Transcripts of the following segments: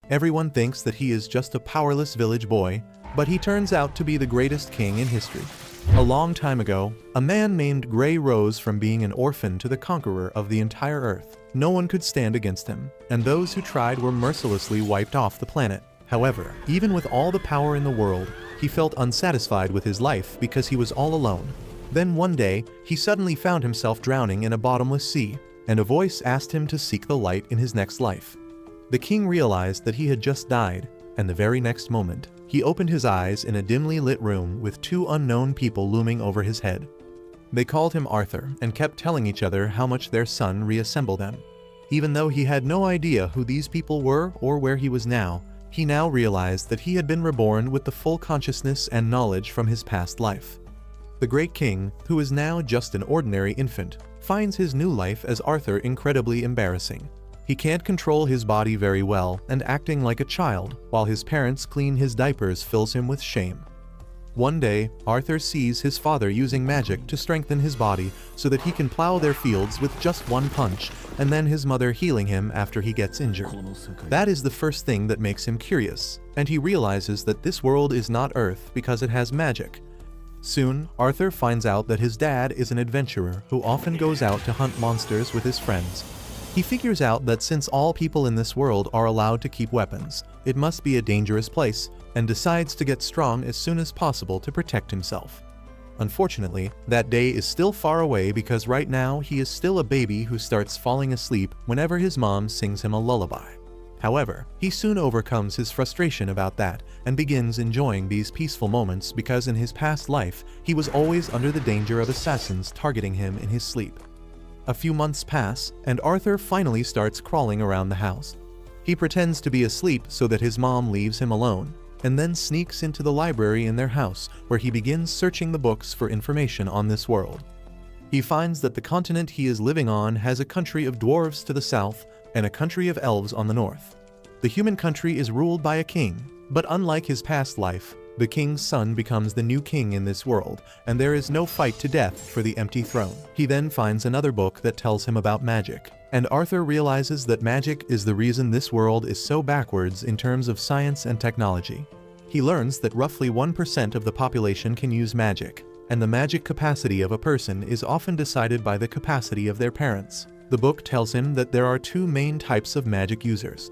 Everyone thinks that he is just a powerless village boy, but he turns out to be the greatest king in history. A long time ago, a man named Gray rose from being an orphan to the conqueror of the entire earth. No one could stand against him, and those who tried were mercilessly wiped off the planet. However, even with all the power in the world, he felt unsatisfied with his life because he was all alone. Then one day, he suddenly found himself drowning in a bottomless sea, and a voice asked him to seek the light in his next life. The king realized that he had just died, and the very next moment, he opened his eyes in a dimly lit room with two unknown people looming over his head. They called him Arthur and kept telling each other how much their son reassembled them. Even though he had no idea who these people were or where he was now, he now realized that he had been reborn with the full consciousness and knowledge from his past life. The great king, who is now just an ordinary infant, finds his new life as Arthur incredibly embarrassing. He can't control his body very well, and acting like a child, while his parents clean his diapers, fills him with shame. One day, Arthur sees his father using magic to strengthen his body so that he can plow their fields with just one punch, and then his mother healing him after he gets injured. That is the first thing that makes him curious, and he realizes that this world is not Earth because it has magic. Soon, Arthur finds out that his dad is an adventurer who often goes out to hunt monsters with his friends. He figures out that since all people in this world are allowed to keep weapons, it must be a dangerous place, and decides to get strong as soon as possible to protect himself. Unfortunately, that day is still far away because right now he is still a baby who starts falling asleep whenever his mom sings him a lullaby. However, he soon overcomes his frustration about that and begins enjoying these peaceful moments because in his past life, he was always under the danger of assassins targeting him in his sleep. A few months pass, and Arthur finally starts crawling around the house. He pretends to be asleep so that his mom leaves him alone, and then sneaks into the library in their house where he begins searching the books for information on this world. He finds that the continent he is living on has a country of dwarves to the south and a country of elves on the north. The human country is ruled by a king, but unlike his past life, the king's son becomes the new king in this world, and there is no fight to death for the empty throne. He then finds another book that tells him about magic, and Arthur realizes that magic is the reason this world is so backwards in terms of science and technology. He learns that roughly 1% of the population can use magic, and the magic capacity of a person is often decided by the capacity of their parents. The book tells him that there are two main types of magic users.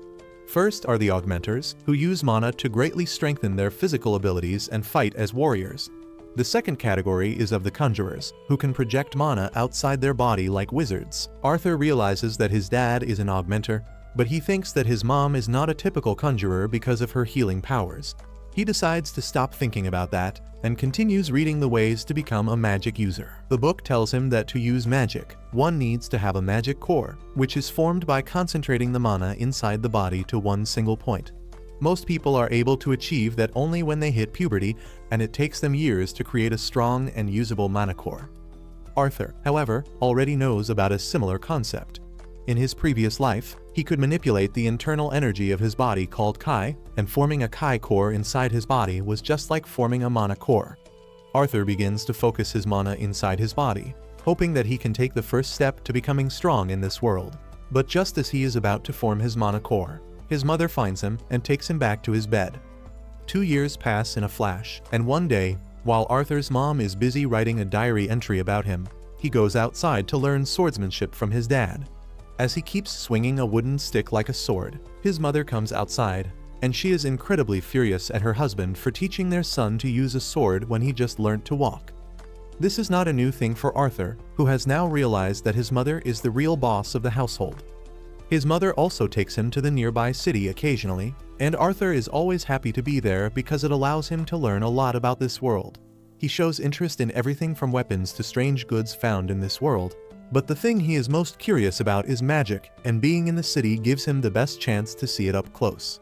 First are the augmenters, who use mana to greatly strengthen their physical abilities and fight as warriors. The second category is of the conjurers, who can project mana outside their body like wizards. Arthur realizes that his dad is an augmenter, but he thinks that his mom is not a typical conjurer because of her healing powers. He decides to stop thinking about that and continues reading the ways to become a magic user. The book tells him that to use magic, one needs to have a magic core, which is formed by concentrating the mana inside the body to one single point. Most people are able to achieve that only when they hit puberty, and it takes them years to create a strong and usable mana core. Arthur, however, already knows about a similar concept. In his previous life, he could manipulate the internal energy of his body called Kai, and forming a Kai core inside his body was just like forming a mana core. Arthur begins to focus his mana inside his body, hoping that he can take the first step to becoming strong in this world. But just as he is about to form his mana core, his mother finds him and takes him back to his bed. 2 years pass in a flash, and one day, while Arthur's mom is busy writing a diary entry about him, he goes outside to learn swordsmanship from his dad. As he keeps swinging a wooden stick like a sword, his mother comes outside, and she is incredibly furious at her husband for teaching their son to use a sword when he just learned to walk. This is not a new thing for Arthur, who has now realized that his mother is the real boss of the household. His mother also takes him to the nearby city occasionally, and Arthur is always happy to be there because it allows him to learn a lot about this world. He shows interest in everything from weapons to strange goods found in this world, but the thing he is most curious about is magic, and being in the city gives him the best chance to see it up close.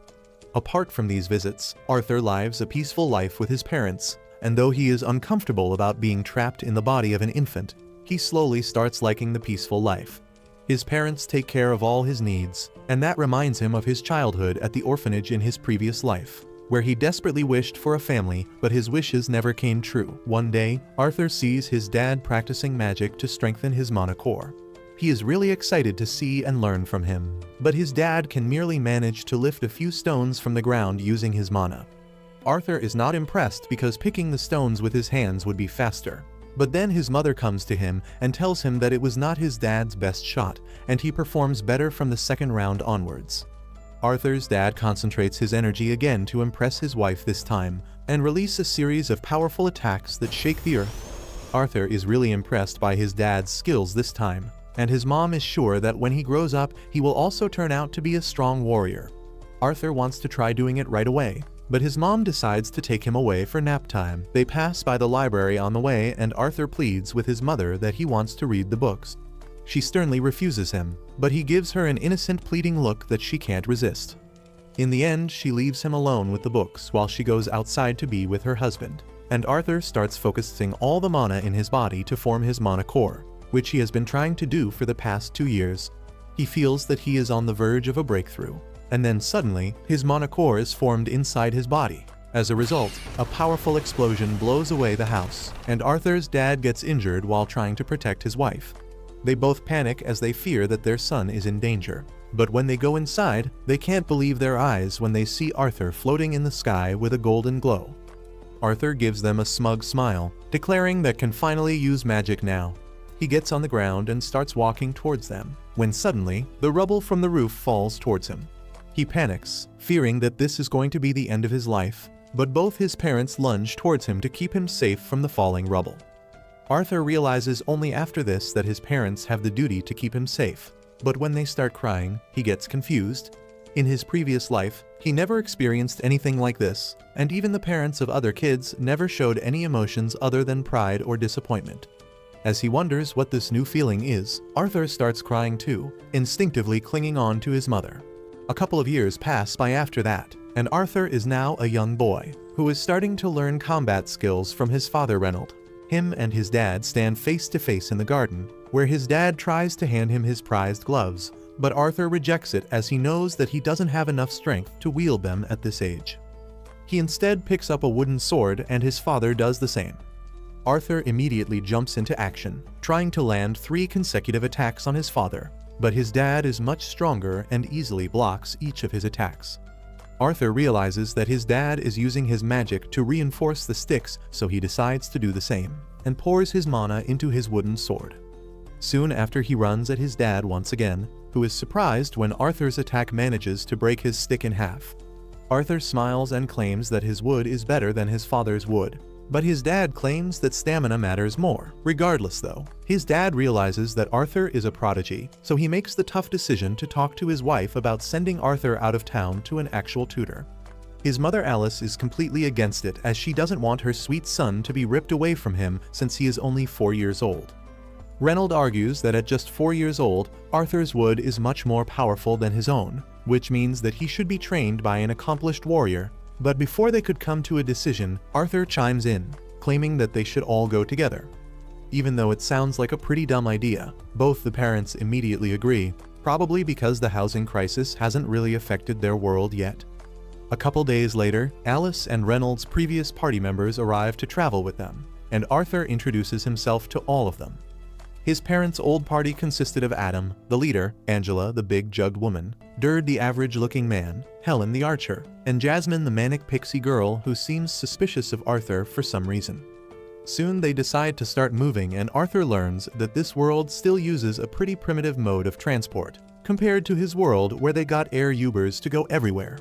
Apart from these visits, Arthur lives a peaceful life with his parents, and though he is uncomfortable about being trapped in the body of an infant, he slowly starts liking the peaceful life. His parents take care of all his needs, and that reminds him of his childhood at the orphanage in his previous life, where he desperately wished for a family, but his wishes never came true. One day, Arthur sees his dad practicing magic to strengthen his mana core. He is really excited to see and learn from him, but his dad can merely manage to lift a few stones from the ground using his mana. Arthur is not impressed because picking the stones with his hands would be faster. But then his mother comes to him and tells him that it was not his dad's best shot, and he performs better from the second round onwards. Arthur's dad concentrates his energy again to impress his wife this time, and release a series of powerful attacks that shake the earth. Arthur is really impressed by his dad's skills this time, and his mom is sure that when he grows up, he will also turn out to be a strong warrior. Arthur wants to try doing it right away, but his mom decides to take him away for nap time. They pass by the library on the way, and Arthur pleads with his mother that he wants to read the books. She sternly refuses him, but he gives her an innocent pleading look that she can't resist. In the end, she leaves him alone with the books while she goes outside to be with her husband, and Arthur starts focusing all the mana in his body to form his mana core, which he has been trying to do for the past 2 years. He feels that he is on the verge of a breakthrough, and then suddenly, his mana core is formed inside his body. As a result, a powerful explosion blows away the house, and Arthur's dad gets injured while trying to protect his wife. They both panic as they fear that their son is in danger. But when they go inside, they can't believe their eyes when they see Arthur floating in the sky with a golden glow. Arthur gives them a smug smile, declaring that can finally use magic now. He gets on the ground and starts walking towards them, when suddenly, the rubble from the roof falls towards him. He panics, fearing that this is going to be the end of his life, but both his parents lunge towards him to keep him safe from the falling rubble. Arthur realizes only after this that his parents have the duty to keep him safe, but when they start crying, he gets confused. In his previous life, he never experienced anything like this, and even the parents of other kids never showed any emotions other than pride or disappointment. As he wonders what this new feeling is, Arthur starts crying too, instinctively clinging on to his mother. A couple of years pass by after that, and Arthur is now a young boy, who is starting to learn combat skills from his father Reynold. Him and his dad stand face to face in the garden, where his dad tries to hand him his prized gloves, but Arthur rejects it as he knows that he doesn't have enough strength to wield them at this age. He instead picks up a wooden sword, and his father does the same. Arthur immediately jumps into action, trying to land 3 consecutive attacks on his father, but his dad is much stronger and easily blocks each of his attacks. Arthur realizes that his dad is using his magic to reinforce the sticks, so he decides to do the same, and pours his mana into his wooden sword. Soon after, he runs at his dad once again, who is surprised when Arthur's attack manages to break his stick in half. Arthur smiles and claims that his wood is better than his father's wood, but his dad claims that stamina matters more. Regardless though, his dad realizes that Arthur is a prodigy, so he makes the tough decision to talk to his wife about sending Arthur out of town to an actual tutor. His mother Alice is completely against it, as she doesn't want her sweet son to be ripped away from him since he is only 4 years old. Reynold argues that at just 4 years old, Arthur's wood is much more powerful than his own, which means that he should be trained by an accomplished warrior. But before they could come to a decision, Arthur chimes in, claiming that they should all go together. Even though it sounds like a pretty dumb idea, both the parents immediately agree, probably because the housing crisis hasn't really affected their world yet. A couple days later, Alice and Reynold's previous party members arrive to travel with them, and Arthur introduces himself to all of them. His parents' old party consisted of Adam, the leader, Angela, the big jugged woman, Derd, the average-looking man, Helen, the archer, and Jasmine, the manic pixie girl who seems suspicious of Arthur for some reason. Soon they decide to start moving, and Arthur learns that this world still uses a pretty primitive mode of transport, compared to his world where they got air Ubers to go everywhere.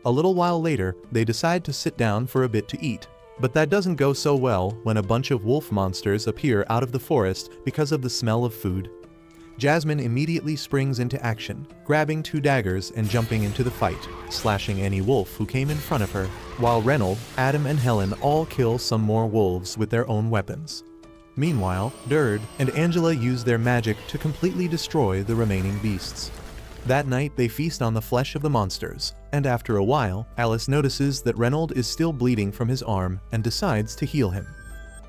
A little while later, they decide to sit down for a bit to eat. But that doesn't go so well when a bunch of wolf monsters appear out of the forest because of the smell of food. Jasmine immediately springs into action, grabbing 2 daggers and jumping into the fight, slashing any wolf who came in front of her, while Reynold, Adam, and Helen all kill some more wolves with their own weapons. Meanwhile, Derd and Angela use their magic to completely destroy the remaining beasts. That night, they feast on the flesh of the monsters, and after a while, Alice notices that Reynold is still bleeding from his arm and decides to heal him.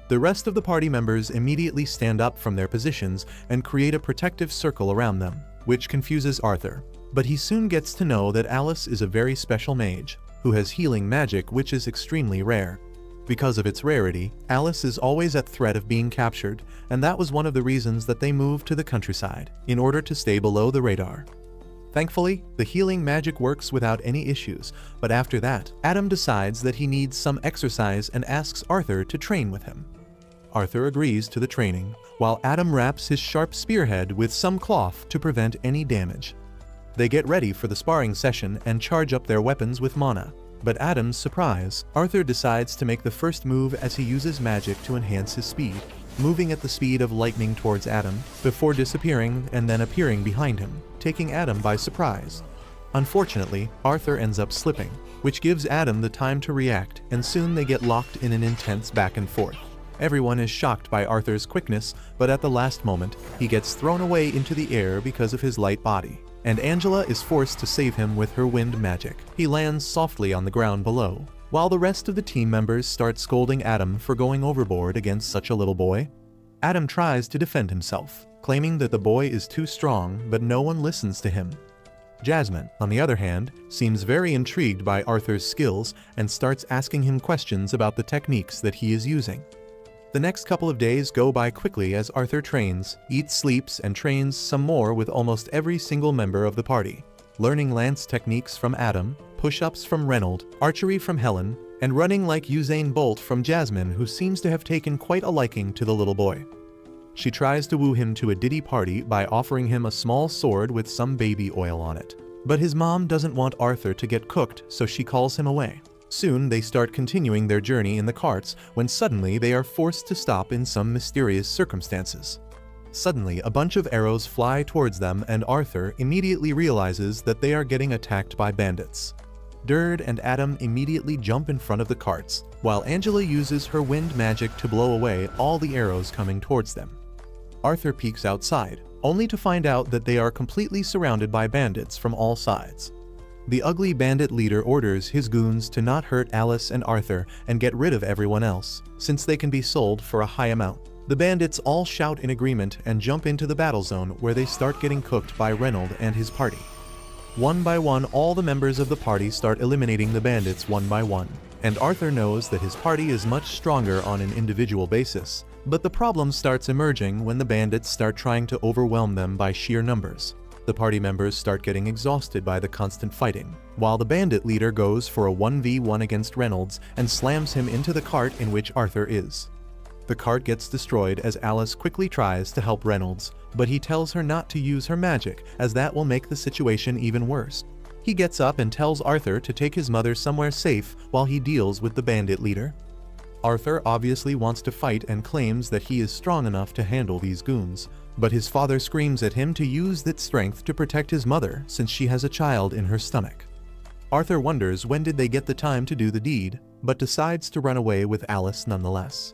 The rest of the party members immediately stand up from their positions and create a protective circle around them, which confuses Arthur. But he soon gets to know that Alice is a very special mage, who has healing magic which is extremely rare. Because of its rarity, Alice is always at threat of being captured, and that was one of the reasons that they moved to the countryside, in order to stay below the radar. Thankfully, the healing magic works without any issues, but after that, Adam decides that he needs some exercise and asks Arthur to train with him. Arthur agrees to the training, while Adam wraps his sharp spearhead with some cloth to prevent any damage. They get ready for the sparring session and charge up their weapons with mana. But Adam's surprise, Arthur decides to make the first move as he uses magic to enhance his speed, moving at the speed of lightning towards Adam, before disappearing and then appearing behind him, taking Adam by surprise. Unfortunately, Arthur ends up slipping, which gives Adam the time to react, and soon they get locked in an intense back and forth. Everyone is shocked by Arthur's quickness, but at the last moment, he gets thrown away into the air because of his light body, and Angela is forced to save him with her wind magic. He lands softly on the ground below, while the rest of the team members start scolding Adam for going overboard against such a little boy. Adam tries to defend himself, claiming that the boy is too strong, but no one listens to him. Jasmine, on the other hand, seems very intrigued by Arthur's skills and starts asking him questions about the techniques that he is using. The next couple of days go by quickly as Arthur trains, eats, sleeps, and trains some more with almost every single member of the party, learning lance techniques from Adam, push-ups from Reynold, archery from Helen, and running like Usain Bolt from Jasmine, who seems to have taken quite a liking to the little boy. She tries to woo him to a ditty party by offering him a small sword with some baby oil on it. But his mom doesn't want Arthur to get cooked, so she calls him away. Soon they start continuing their journey in the carts when suddenly they are forced to stop in some mysterious circumstances. Suddenly, a bunch of arrows fly towards them and Arthur immediately realizes that they are getting attacked by bandits. Derd and Adam immediately jump in front of the carts, while Angela uses her wind magic to blow away all the arrows coming towards them. Arthur peeks outside, only to find out that they are completely surrounded by bandits from all sides. The ugly bandit leader orders his goons to not hurt Alice and Arthur and get rid of everyone else, since they can be sold for a high amount. The bandits all shout in agreement and jump into the battle zone, where they start getting cooked by Reynold and his party. One by one, all the members of the party start eliminating the bandits one by one, and Arthur knows that his party is much stronger on an individual basis, but the problem starts emerging when the bandits start trying to overwhelm them by sheer numbers. The party members start getting exhausted by the constant fighting, while the bandit leader goes for a 1v1 against Reynolds and slams him into the cart in which Arthur is. The cart gets destroyed as Alice quickly tries to help Reynolds, but he tells her not to use her magic, as that will make the situation even worse. He gets up and tells Arthur to take his mother somewhere safe while he deals with the bandit leader. Arthur obviously wants to fight and claims that he is strong enough to handle these goons, but his father screams at him to use that strength to protect his mother since she has a child in her stomach. Arthur wonders when did they get the time to do the deed, but decides to run away with Alice nonetheless.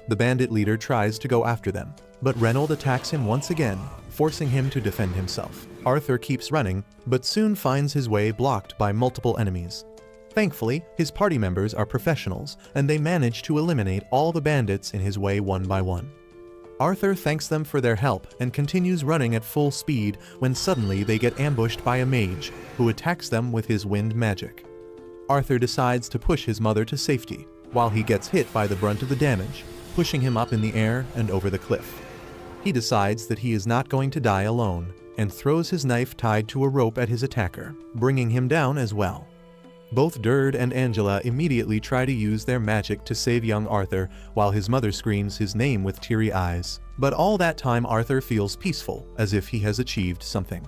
The bandit leader tries to go after them, but Reynold attacks him once again, forcing him to defend himself. Arthur keeps running, but soon finds his way blocked by multiple enemies. Thankfully, his party members are professionals, and they manage to eliminate all the bandits in his way one by one. Arthur thanks them for their help and continues running at full speed when suddenly they get ambushed by a mage, who attacks them with his wind magic. Arthur decides to push his mother to safety, while he gets hit by the brunt of the damage, pushing him up in the air and over the cliff. He decides that he is not going to die alone, and throws his knife tied to a rope at his attacker, bringing him down as well. Both Derd and Angela immediately try to use their magic to save young Arthur, while his mother screams his name with teary eyes. But all that time Arthur feels peaceful, as if he has achieved something.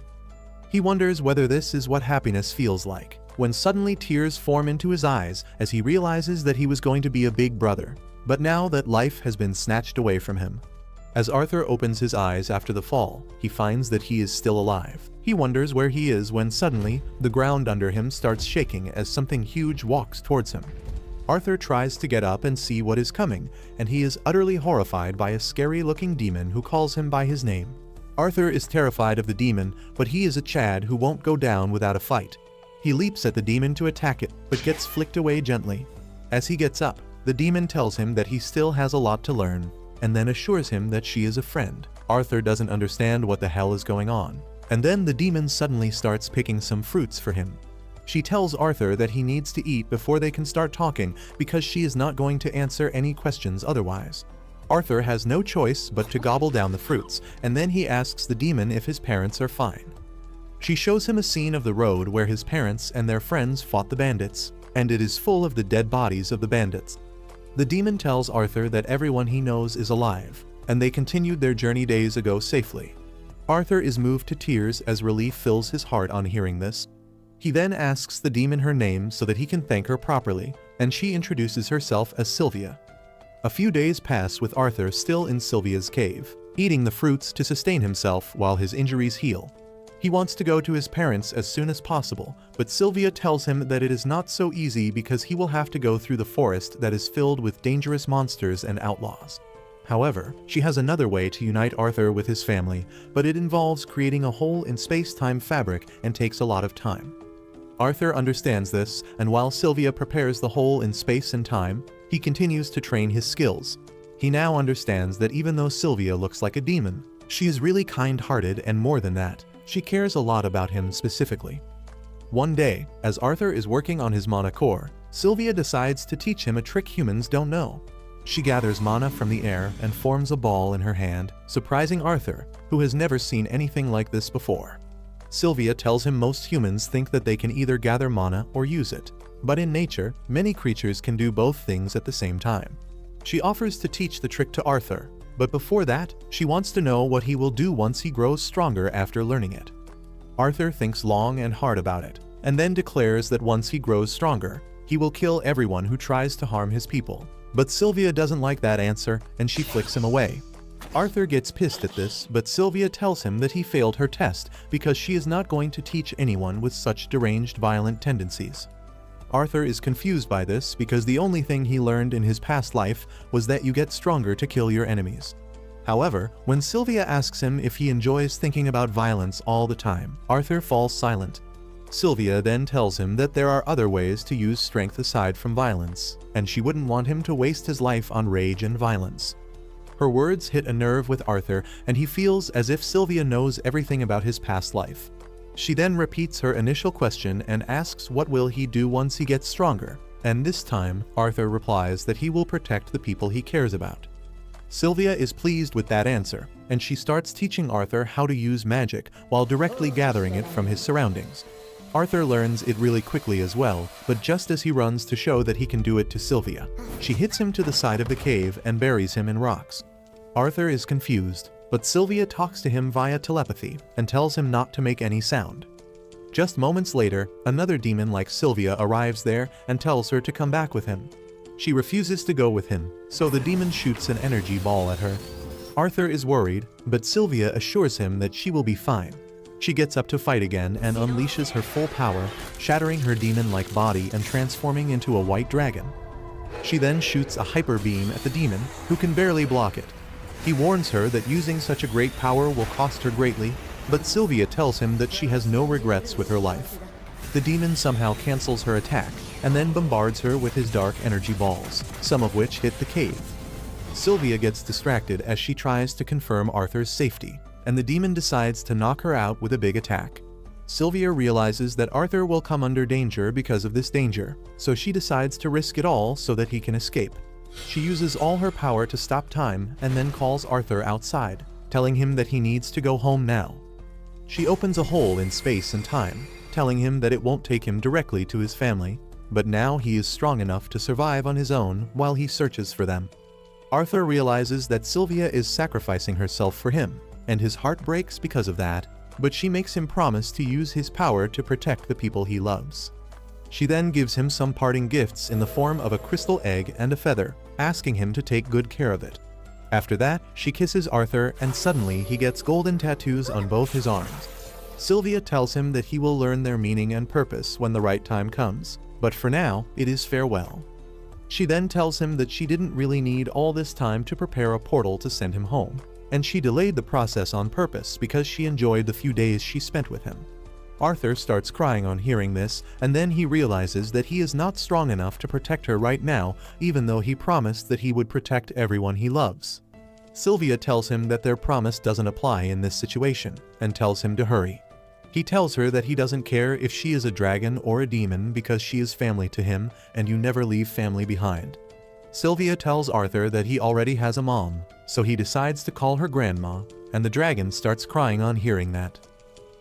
He wonders whether this is what happiness feels like, when suddenly tears form into his eyes as he realizes that he was going to be a big brother, but now that life has been snatched away from him. As Arthur opens his eyes after the fall, he finds that he is still alive. He wonders where he is when suddenly, the ground under him starts shaking as something huge walks towards him. Arthur tries to get up and see what is coming, and he is utterly horrified by a scary-looking demon who calls him by his name. Arthur is terrified of the demon, but he is a Chad who won't go down without a fight. He leaps at the demon to attack it, but gets flicked away gently. As he gets up, the demon tells him that he still has a lot to learn, and then assures him that she is a friend. Arthur doesn't understand what the hell is going on. And then the demon suddenly starts picking some fruits for him. She tells Arthur that he needs to eat before they can start talking because she is not going to answer any questions otherwise. Arthur has no choice but to gobble down the fruits, and then he asks the demon if his parents are fine. She shows him a scene of the road where his parents and their friends fought the bandits, and it is full of the dead bodies of the bandits. The demon tells Arthur that everyone he knows is alive, and they continued their journey days ago safely. Arthur is moved to tears as relief fills his heart on hearing this. He then asks the demon her name so that he can thank her properly, and she introduces herself as Sylvia. A few days pass with Arthur still in Sylvia's cave, eating the fruits to sustain himself while his injuries heal. He wants to go to his parents as soon as possible, but Sylvia tells him that it is not so easy because he will have to go through the forest that is filled with dangerous monsters and outlaws. However, she has another way to unite Arthur with his family, but it involves creating a hole in space-time fabric and takes a lot of time. Arthur understands this, and while Sylvia prepares the hole in space and time, he continues to train his skills. He now understands that even though Sylvia looks like a demon, she is really kind-hearted, and more than that, she cares a lot about him specifically. One day, as Arthur is working on his mana core, Sylvia decides to teach him a trick humans don't know. She gathers mana from the air and forms a ball in her hand, surprising Arthur, who has never seen anything like this before. Sylvia tells him most humans think that they can either gather mana or use it, but in nature, many creatures can do both things at the same time. She offers to teach the trick to Arthur, but before that, she wants to know what he will do once he grows stronger after learning it. Arthur thinks long and hard about it, and then declares that once he grows stronger, he will kill everyone who tries to harm his people. But Sylvia doesn't like that answer, and she flicks him away. Arthur gets pissed at this, but Sylvia tells him that he failed her test because she is not going to teach anyone with such deranged violent tendencies. Arthur is confused by this because the only thing he learned in his past life was that you get stronger to kill your enemies. However, when Sylvia asks him if he enjoys thinking about violence all the time, Arthur falls silent. Sylvia then tells him that there are other ways to use strength aside from violence, and she wouldn't want him to waste his life on rage and violence. Her words hit a nerve with Arthur, and he feels as if Sylvia knows everything about his past life. She then repeats her initial question and asks what will he do once he gets stronger, and this time, Arthur replies that he will protect the people he cares about. Sylvia is pleased with that answer, and she starts teaching Arthur how to use magic while directly gathering it from his surroundings. Arthur learns it really quickly as well, but just as he runs to show that he can do it to Sylvia, she hits him to the side of the cave and buries him in rocks. Arthur is confused, but Sylvia talks to him via telepathy and tells him not to make any sound. Just moments later, another demon like Sylvia arrives there and tells her to come back with him. She refuses to go with him, so the demon shoots an energy ball at her. Arthur is worried, but Sylvia assures him that she will be fine. She gets up to fight again and unleashes her full power, shattering her demon-like body and transforming into a white dragon. She then shoots a hyper beam at the demon, who can barely block it. He warns her that using such a great power will cost her greatly, but Sylvia tells him that she has no regrets with her life. The demon somehow cancels her attack, and then bombards her with his dark energy balls, some of which hit the cave. Sylvia gets distracted as she tries to confirm Arthur's safety, and the demon decides to knock her out with a big attack. Sylvia realizes that Arthur will come under danger because of this danger, so she decides to risk it all so that he can escape. She uses all her power to stop time and then calls Arthur outside, telling him that he needs to go home now. She opens a hole in space and time, telling him that it won't take him directly to his family, but now he is strong enough to survive on his own while he searches for them. Arthur realizes that Sylvia is sacrificing herself for him, and his heart breaks because of that, but she makes him promise to use his power to protect the people he loves. She then gives him some parting gifts in the form of a crystal egg and a feather, asking him to take good care of it. After that, she kisses Arthur and suddenly he gets golden tattoos on both his arms. Sylvia tells him that he will learn their meaning and purpose when the right time comes, but for now, it is farewell. She then tells him that she didn't really need all this time to prepare a portal to send him home, and she delayed the process on purpose because she enjoyed the few days she spent with him. Arthur starts crying on hearing this, and then he realizes that he is not strong enough to protect her right now, even though he promised that he would protect everyone he loves. Sylvia tells him that their promise doesn't apply in this situation, and tells him to hurry. He tells her that he doesn't care if she is a dragon or a demon because she is family to him, and you never leave family behind. Sylvia tells Arthur that he already has a mom, so he decides to call her grandma, and the dragon starts crying on hearing that.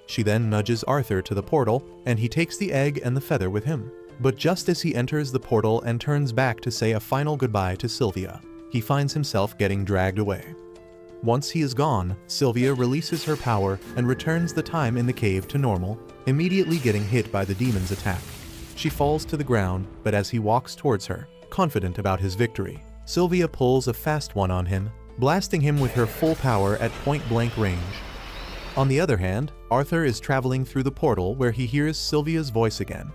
She then nudges Arthur to the portal, and he takes the egg and the feather with him. But just as he enters the portal and turns back to say a final goodbye to Sylvia, he finds himself getting dragged away. Once he is gone, Sylvia releases her power and returns the time in the cave to normal, immediately getting hit by the demon's attack. She falls to the ground, but as he walks towards her, confident about his victory, Sylvia pulls a fast one on him, blasting him with her full power at point-blank range. On the other hand, Arthur is traveling through the portal where he hears Sylvia's voice again.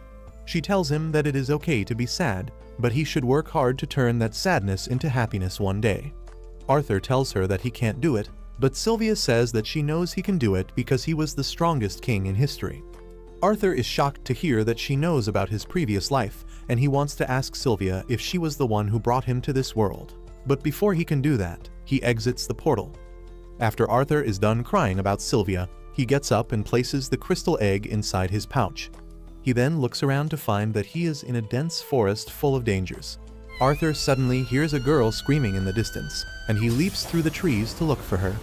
She tells him that it is okay to be sad, but he should work hard to turn that sadness into happiness one day. Arthur tells her that he can't do it, but Sylvia says that she knows he can do it because he was the strongest king in history. Arthur is shocked to hear that she knows about his previous life, and he wants to ask Sylvia if she was the one who brought him to this world. But before he can do that, he exits the portal. After Arthur is done crying about Sylvia, he gets up and places the crystal egg inside his pouch. He then looks around to find that he is in a dense forest full of dangers. Arthur suddenly hears a girl screaming in the distance, and he leaps through the trees to look for her.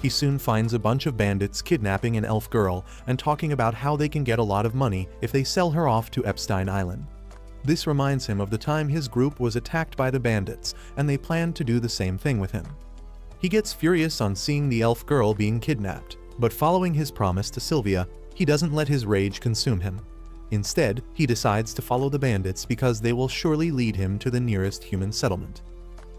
He soon finds a bunch of bandits kidnapping an elf girl and talking about how they can get a lot of money if they sell her off to Epstein Island. This reminds him of the time his group was attacked by the bandits, and they planned to do the same thing with him. He gets furious on seeing the elf girl being kidnapped, but following his promise to Sylvia, he doesn't let his rage consume him. Instead, he decides to follow the bandits because they will surely lead him to the nearest human settlement.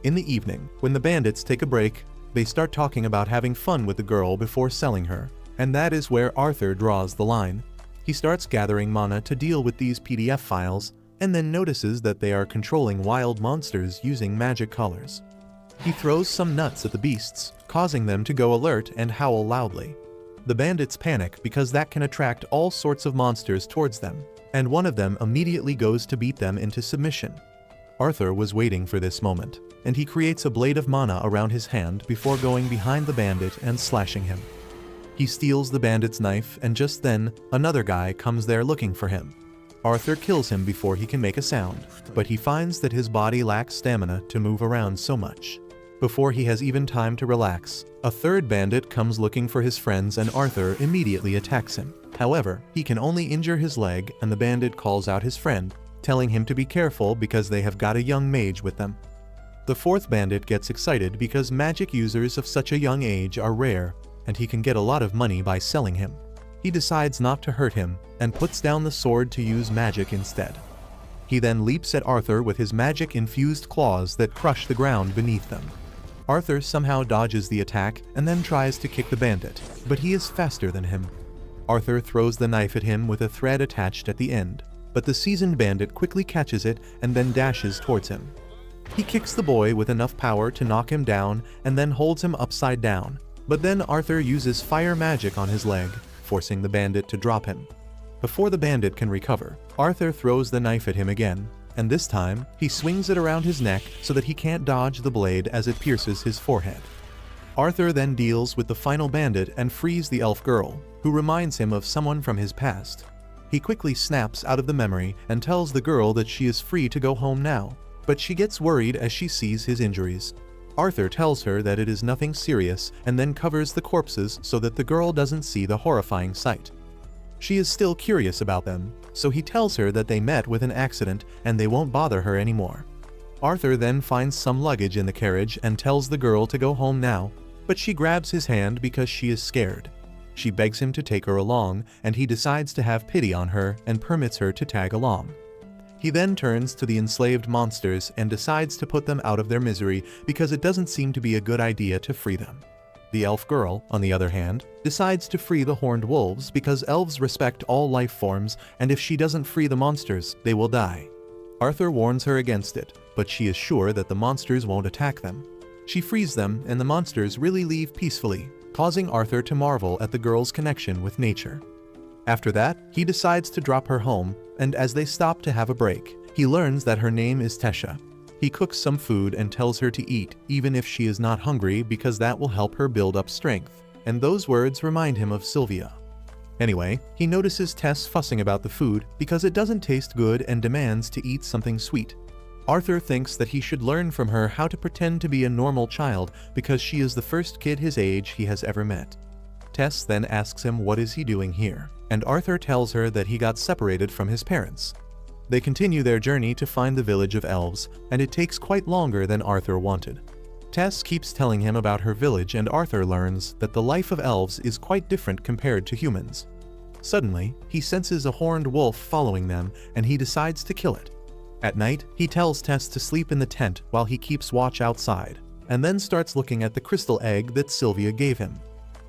In the evening, when the bandits take a break, they start talking about having fun with the girl before selling her, and that is where Arthur draws the line. He starts gathering mana to deal with these PDF files, and then notices that they are controlling wild monsters using magic colors. He throws some nuts at the beasts, causing them to go alert and howl loudly. The bandits panic because that can attract all sorts of monsters towards them, and one of them immediately goes to beat them into submission. Arthur was waiting for this moment, and he creates a blade of mana around his hand before going behind the bandit and slashing him. He steals the bandit's knife, and just then, another guy comes there looking for him. Arthur kills him before he can make a sound, but he finds that his body lacks stamina to move around so much. Before he has even time to relax, a third bandit comes looking for his friends and Arthur immediately attacks him. However, he can only injure his leg, and the bandit calls out his friend, telling him to be careful because they have got a young mage with them. The fourth bandit gets excited because magic users of such a young age are rare, and he can get a lot of money by selling him. He decides not to hurt him, and puts down the sword to use magic instead. He then leaps at Arthur with his magic-infused claws that crush the ground beneath them. Arthur somehow dodges the attack and then tries to kick the bandit, but he is faster than him. Arthur throws the knife at him with a thread attached at the end, but the seasoned bandit quickly catches it and then dashes towards him. He kicks the boy with enough power to knock him down and then holds him upside down, but then Arthur uses fire magic on his leg, forcing the bandit to drop him. Before the bandit can recover, Arthur throws the knife at him again, and this time, he swings it around his neck so that he can't dodge the blade as it pierces his forehead. Arthur then deals with the final bandit and frees the elf girl, who reminds him of someone from his past. He quickly snaps out of the memory and tells the girl that she is free to go home now, but she gets worried as she sees his injuries. Arthur tells her that it is nothing serious and then covers the corpses so that the girl doesn't see the horrifying sight. She is still curious about them, so he tells her that they met with an accident and they won't bother her anymore. Arthur then finds some luggage in the carriage and tells the girl to go home now, but she grabs his hand because she is scared. She begs him to take her along, and he decides to have pity on her and permits her to tag along. He then turns to the enslaved monsters and decides to put them out of their misery because it doesn't seem to be a good idea to free them. The elf girl, on the other hand, decides to free the horned wolves because elves respect all life forms, and if she doesn't free the monsters, they will die. Arthur warns her against it, but she is sure that the monsters won't attack them. She frees them, and the monsters really leave peacefully, causing Arthur to marvel at the girl's connection with nature. After that, he decides to drop her home, and as they stop to have a break, he learns that her name is Tesha. He cooks some food and tells her to eat, even if she is not hungry, because that will help her build up strength, and those words remind him of Sylvia. Anyway, he notices Tess fussing about the food because it doesn't taste good and demands to eat something sweet. Arthur thinks that he should learn from her how to pretend to be a normal child because she is the first kid his age he has ever met. Tess then asks him what is he doing here, and Arthur tells her that he got separated from his parents. They continue their journey to find the village of elves, and it takes quite longer than Arthur wanted. Tess keeps telling him about her village, and Arthur learns that the life of elves is quite different compared to humans. Suddenly, he senses a horned wolf following them, and he decides to kill it. At night, he tells Tess to sleep in the tent while he keeps watch outside, and then starts looking at the crystal egg that Sylvia gave him.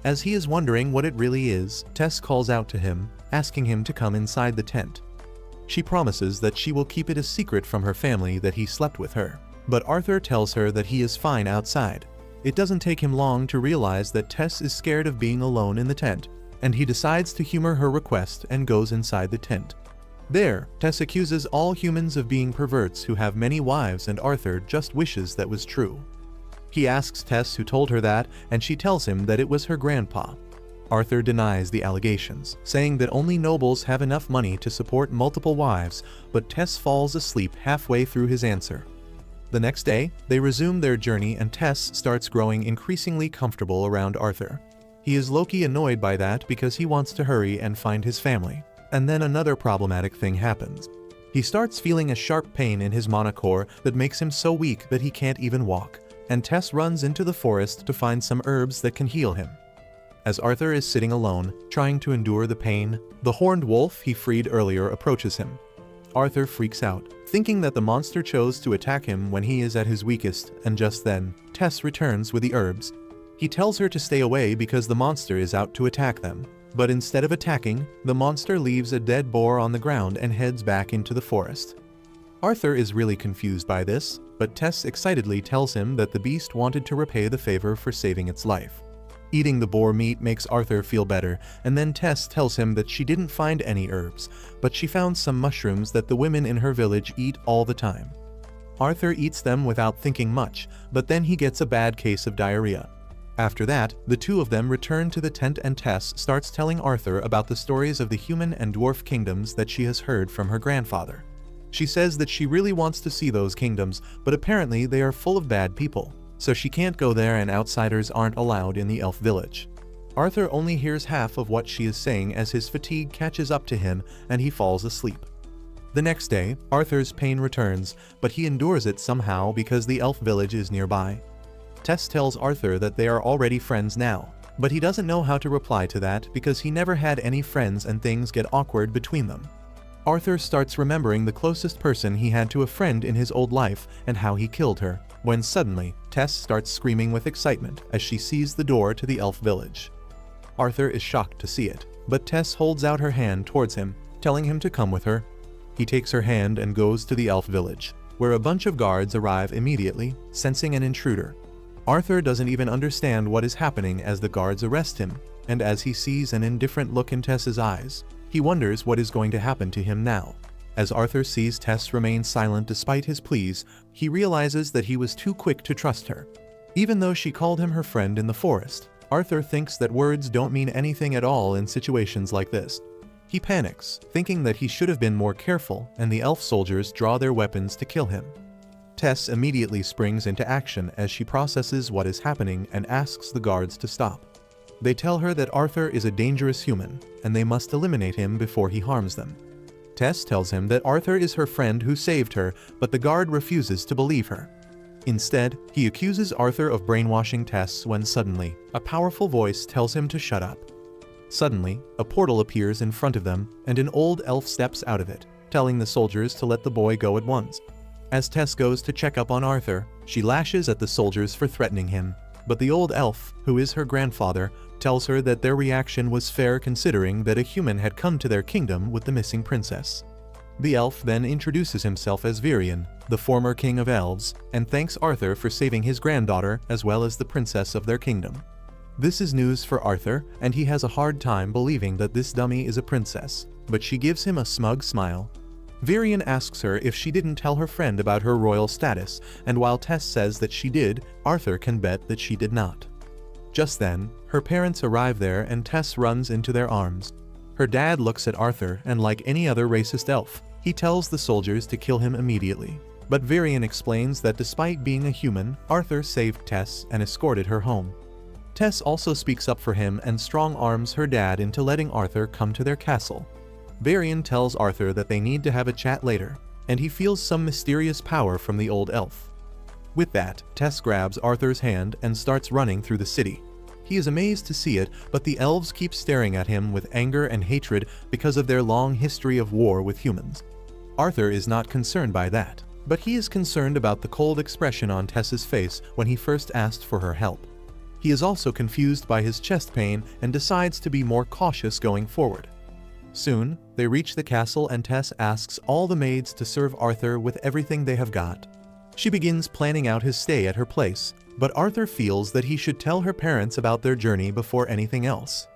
As he is wondering what it really is, Tess calls out to him, asking him to come inside the tent. She promises that she will keep it a secret from her family that he slept with her, but Arthur tells her that he is fine outside. It doesn't take him long to realize that Tess is scared of being alone in the tent, and he decides to humor her request and goes inside the tent. There, Tess accuses all humans of being perverts who have many wives, and Arthur just wishes that was true. He asks Tess who told her that, and she tells him that it was her grandpa. Arthur denies the allegations, saying that only nobles have enough money to support multiple wives, but Tess falls asleep halfway through his answer. The next day, they resume their journey and Tess starts growing increasingly comfortable around Arthur. He is low-key annoyed by that because he wants to hurry and find his family. And then another problematic thing happens. He starts feeling a sharp pain in his monocore that makes him so weak that he can't even walk, and Tess runs into the forest to find some herbs that can heal him. As Arthur is sitting alone, trying to endure the pain, the horned wolf he freed earlier approaches him. Arthur freaks out, thinking that the monster chose to attack him when he is at his weakest, and just then, Tess returns with the herbs. He tells her to stay away because the monster is out to attack them. But instead of attacking, the monster leaves a dead boar on the ground and heads back into the forest. Arthur is really confused by this, but Tess excitedly tells him that the beast wanted to repay the favor for saving its life. Eating the boar meat makes Arthur feel better, and then Tess tells him that she didn't find any herbs, but she found some mushrooms that the women in her village eat all the time. Arthur eats them without thinking much, but then he gets a bad case of diarrhea. After that, the two of them return to the tent and Tess starts telling Arthur about the stories of the human and dwarf kingdoms that she has heard from her grandfather. She says that she really wants to see those kingdoms, but apparently they are full of bad people, so she can't go there and outsiders aren't allowed in the elf village. Arthur only hears half of what she is saying as his fatigue catches up to him and he falls asleep. The next day, Arthur's pain returns, but he endures it somehow because the elf village is nearby. Tess tells Arthur that they are already friends now, but he doesn't know how to reply to that because he never had any friends and things get awkward between them. Arthur starts remembering the closest person he had to a friend in his old life and how he killed her, when suddenly, Tess starts screaming with excitement as she sees the door to the elf village. Arthur is shocked to see it, but Tess holds out her hand towards him, telling him to come with her. He takes her hand and goes to the elf village, where a bunch of guards arrive immediately, sensing an intruder. Arthur doesn't even understand what is happening as the guards arrest him, and as he sees an indifferent look in Tess's eyes, he wonders what is going to happen to him now. As Arthur sees Tess remain silent despite his pleas, he realizes that he was too quick to trust her. Even though she called him her friend in the forest, Arthur thinks that words don't mean anything at all in situations like this. He panics, thinking that he should have been more careful, and the elf soldiers draw their weapons to kill him. Tess immediately springs into action as she processes what is happening and asks the guards to stop. They tell her that Arthur is a dangerous human, and they must eliminate him before he harms them. Tess tells him that Arthur is her friend who saved her, but the guard refuses to believe her. Instead, he accuses Arthur of brainwashing Tess when suddenly, a powerful voice tells him to shut up. Suddenly, a portal appears in front of them, and an old elf steps out of it, telling the soldiers to let the boy go at once. As Tess goes to check up on Arthur, she lashes at the soldiers for threatening him, but the old elf, who is her grandfather, tells her that their reaction was fair considering that a human had come to their kingdom with the missing princess. The elf then introduces himself as Virion, the former king of elves, and thanks Arthur for saving his granddaughter as well as the princess of their kingdom. This is news for Arthur, and he has a hard time believing that this dummy is a princess, but she gives him a smug smile. Virion asks her if she didn't tell her friend about her royal status, and while Tess says that she did, Arthur can bet that she did not. Just then, her parents arrive there and Tess runs into their arms. Her dad looks at Arthur and, like any other racist elf, he tells the soldiers to kill him immediately. But Varian explains that despite being a human, Arthur saved Tess and escorted her home. Tess also speaks up for him and strong-arms her dad into letting Arthur come to their castle. Varian tells Arthur that they need to have a chat later, and he feels some mysterious power from the old elf. With that, Tess grabs Arthur's hand and starts running through the city. He is amazed to see it, but the elves keep staring at him with anger and hatred because of their long history of war with humans. Arthur is not concerned by that, but he is concerned about the cold expression on Tess's face when he first asked for her help. He is also confused by his chest pain and decides to be more cautious going forward. Soon, they reach the castle and Tess asks all the maids to serve Arthur with everything they have got. She begins planning out his stay at her place, but Arthur feels that he should tell her parents about their journey before anything else.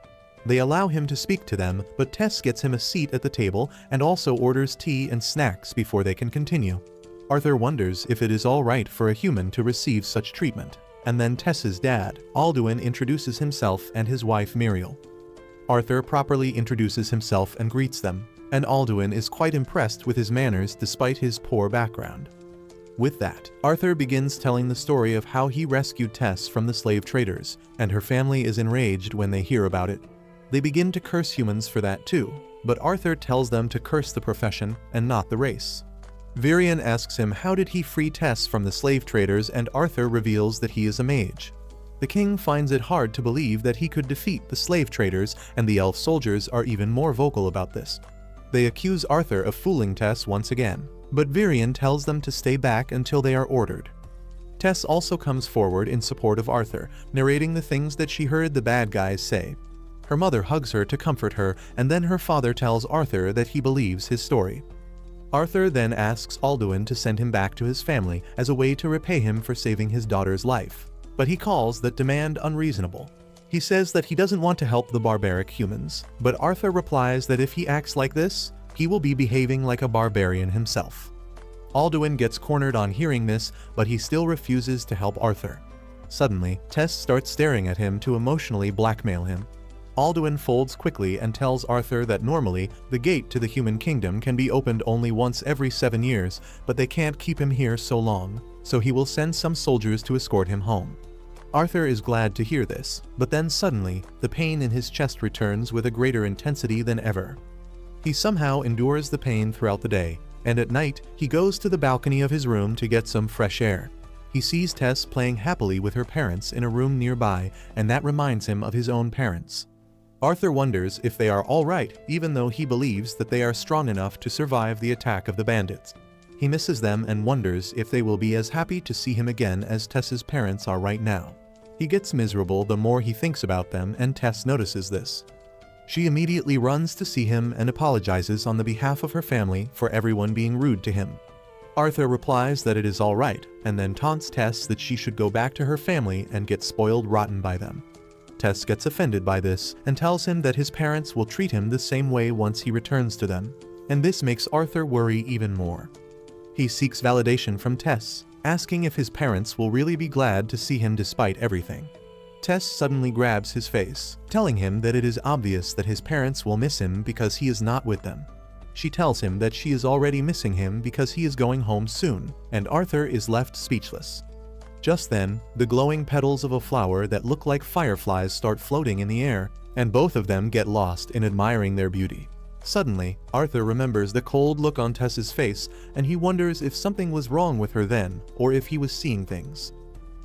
They allow him to speak to them, but Tess gets him a seat at the table and also orders tea and snacks before they can continue. Arthur wonders if it is all right for a human to receive such treatment, and then Tess's dad, Alduin, introduces himself and his wife Muriel. Arthur properly introduces himself and greets them, and Alduin is quite impressed with his manners despite his poor background. With that, Arthur begins telling the story of how he rescued Tess from the slave traders, and her family is enraged when they hear about it. They begin to curse humans for that too, but Arthur tells them to curse the profession and not the race. Varian asks him how did he free Tess from the slave traders, and Arthur reveals that he is a mage. The king finds it hard to believe that he could defeat the slave traders, and the elf soldiers are even more vocal about this. They accuse Arthur of fooling Tess once again, but Varian tells them to stay back until they are ordered. Tess also comes forward in support of Arthur, narrating the things that she heard the bad guys say. Her mother hugs her to comfort her, and then her father tells Arthur that he believes his story. Arthur then asks Alduin to send him back to his family as a way to repay him for saving his daughter's life, but he calls that demand unreasonable. He says that he doesn't want to help the barbaric humans, but Arthur replies that if he acts like this, he will be behaving like a barbarian himself. Alduin gets cornered on hearing this, but he still refuses to help Arthur. Suddenly, Tess starts staring at him to emotionally blackmail him. Alduin folds quickly and tells Arthur that normally, the gate to the human kingdom can be opened only once every 7 years, but they can't keep him here so long, so he will send some soldiers to escort him home. Arthur is glad to hear this, but then suddenly, the pain in his chest returns with a greater intensity than ever. He somehow endures the pain throughout the day, and at night, he goes to the balcony of his room to get some fresh air. He sees Tess playing happily with her parents in a room nearby, and that reminds him of his own parents. Arthur wonders if they are all right, even though he believes that they are strong enough to survive the attack of the bandits. He misses them and wonders if they will be as happy to see him again as Tess's parents are right now. He gets miserable the more he thinks about them, and Tess notices this. She immediately runs to see him and apologizes on the behalf of her family for everyone being rude to him. Arthur replies that it is all right, and then taunts Tess that she should go back to her family and get spoiled rotten by them. Tess gets offended by this and tells him that his parents will treat him the same way once he returns to them, and this makes Arthur worry even more. He seeks validation from Tess, asking if his parents will really be glad to see him despite everything. Tess suddenly grabs his face, telling him that it is obvious that his parents will miss him because he is not with them. She tells him that she is already missing him because he is going home soon, and Arthur is left speechless. Just then, the glowing petals of a flower that look like fireflies start floating in the air, and both of them get lost in admiring their beauty. Suddenly, Arthur remembers the cold look on Tess's face, and he wonders if something was wrong with her then, or if he was seeing things.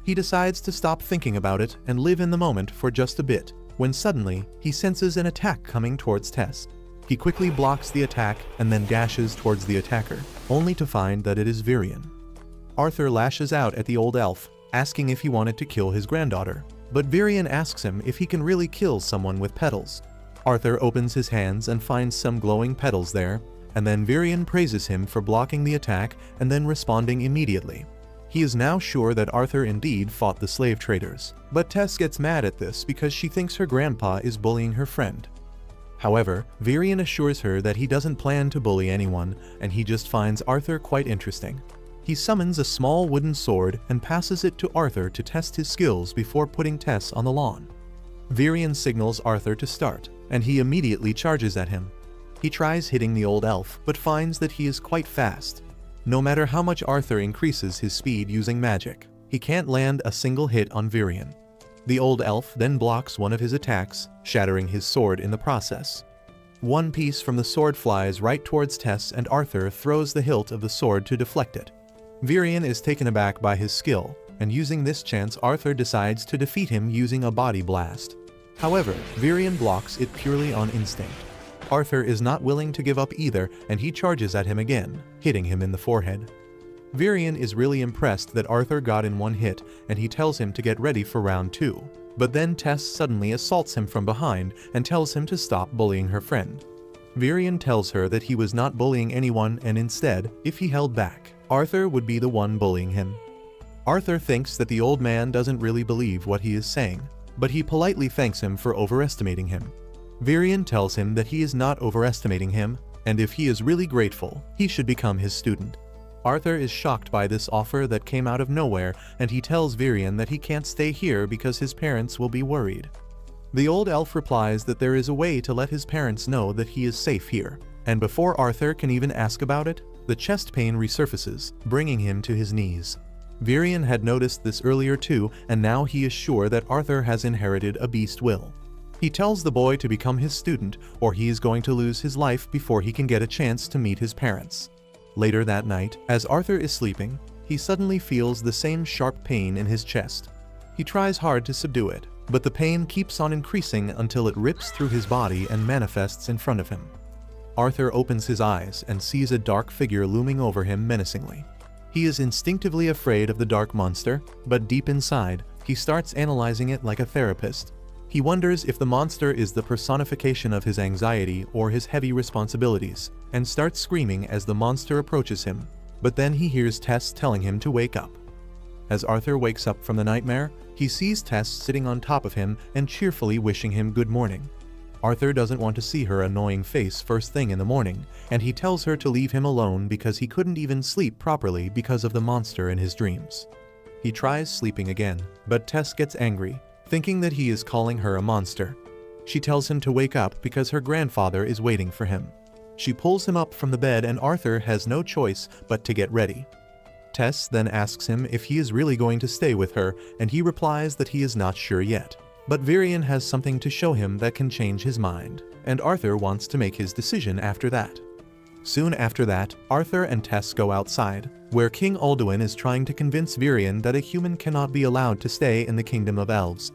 He decides to stop thinking about it and live in the moment for just a bit, when suddenly, he senses an attack coming towards Tess. He quickly blocks the attack and then dashes towards the attacker, only to find that it is Varian. Arthur lashes out at the old elf, asking if he wanted to kill his granddaughter, but Varian asks him if he can really kill someone with petals. Arthur opens his hands and finds some glowing petals there, and then Varian praises him for blocking the attack and then responding immediately. He is now sure that Arthur indeed fought the slave traders, but Tess gets mad at this because she thinks her grandpa is bullying her friend. However, Varian assures her that he doesn't plan to bully anyone, and he just finds Arthur quite interesting. He summons a small wooden sword and passes it to Arthur to test his skills before putting Tess on the lawn. Varian signals Arthur to start, and he immediately charges at him. He tries hitting the old elf, but finds that he is quite fast. No matter how much Arthur increases his speed using magic, he can't land a single hit on Virion. The old elf then blocks one of his attacks, shattering his sword in the process. One piece from the sword flies right towards Tess, and Arthur throws the hilt of the sword to deflect it. Virion is taken aback by his skill, and using this chance Arthur decides to defeat him using a body blast. However, Virion blocks it purely on instinct. Arthur is not willing to give up either, and he charges at him again, hitting him in the forehead. Virion is really impressed that Arthur got in one hit, and he tells him to get ready for round 2. But then Tess suddenly assaults him from behind and tells him to stop bullying her friend. Virion tells her that he was not bullying anyone, and instead, if he held back, Arthur would be the one bullying him. Arthur thinks that the old man doesn't really believe what he is saying, but he politely thanks him for overestimating him. Virion tells him that he is not overestimating him, and if he is really grateful, he should become his student. Arthur is shocked by this offer that came out of nowhere, and he tells Virion that he can't stay here because his parents will be worried. The old elf replies that there is a way to let his parents know that he is safe here, and before Arthur can even ask about it, the chest pain resurfaces, bringing him to his knees. Virion had noticed this earlier too, and now he is sure that Arthur has inherited a beast will. He tells the boy to become his student, or he is going to lose his life before he can get a chance to meet his parents. Later that night, as Arthur is sleeping, he suddenly feels the same sharp pain in his chest. He tries hard to subdue it, but the pain keeps on increasing until it rips through his body and manifests in front of him. Arthur opens his eyes and sees a dark figure looming over him menacingly. He is instinctively afraid of the dark monster, but deep inside, he starts analyzing it like a therapist. He wonders if the monster is the personification of his anxiety or his heavy responsibilities, and starts screaming as the monster approaches him, but then he hears Tess telling him to wake up. As Arthur wakes up from the nightmare, he sees Tess sitting on top of him and cheerfully wishing him good morning. Arthur doesn't want to see her annoying face first thing in the morning, and he tells her to leave him alone because he couldn't even sleep properly because of the monster in his dreams. He tries sleeping again, but Tess gets angry, thinking that he is calling her a monster. She tells him to wake up because her grandfather is waiting for him. She pulls him up from the bed, and Arthur has no choice but to get ready. Tess then asks him if he is really going to stay with her, and he replies that he is not sure yet. But Virion has something to show him that can change his mind, and Arthur wants to make his decision after that. Soon after that, Arthur and Tess go outside, where King Alduin is trying to convince Virion that a human cannot be allowed to stay in the Kingdom of Elves.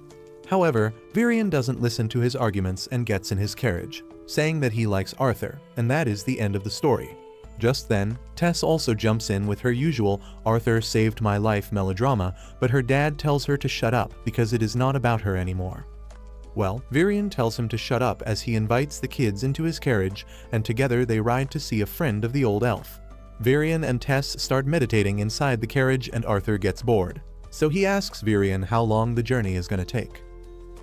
However, Virion doesn't listen to his arguments and gets in his carriage, saying that he likes Arthur, and that is the end of the story. Just then, Tess also jumps in with her usual "Arthur saved my life" melodrama, but her dad tells her to shut up because it is not about her anymore. Well, Virion tells him to shut up as he invites the kids into his carriage, and together they ride to see a friend of the old elf. Virion and Tess start meditating inside the carriage, and Arthur gets bored, so he asks Virion how long the journey is going to take.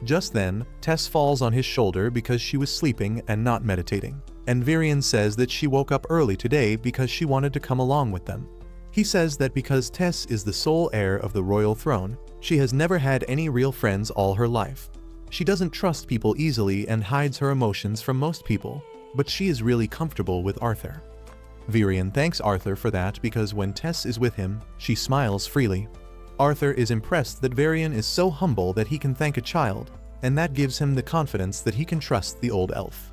Just then, Tess falls on his shoulder because she was sleeping and not meditating, and Virion says that she woke up early today because she wanted to come along with them. He says that because Tess is the sole heir of the royal throne, she has never had any real friends all her life. She doesn't trust people easily and hides her emotions from most people, but she is really comfortable with Arthur. Virion thanks Arthur for that because when Tess is with him, she smiles freely. Arthur is impressed that Virion is so humble that he can thank a child, and that gives him the confidence that he can trust the old elf.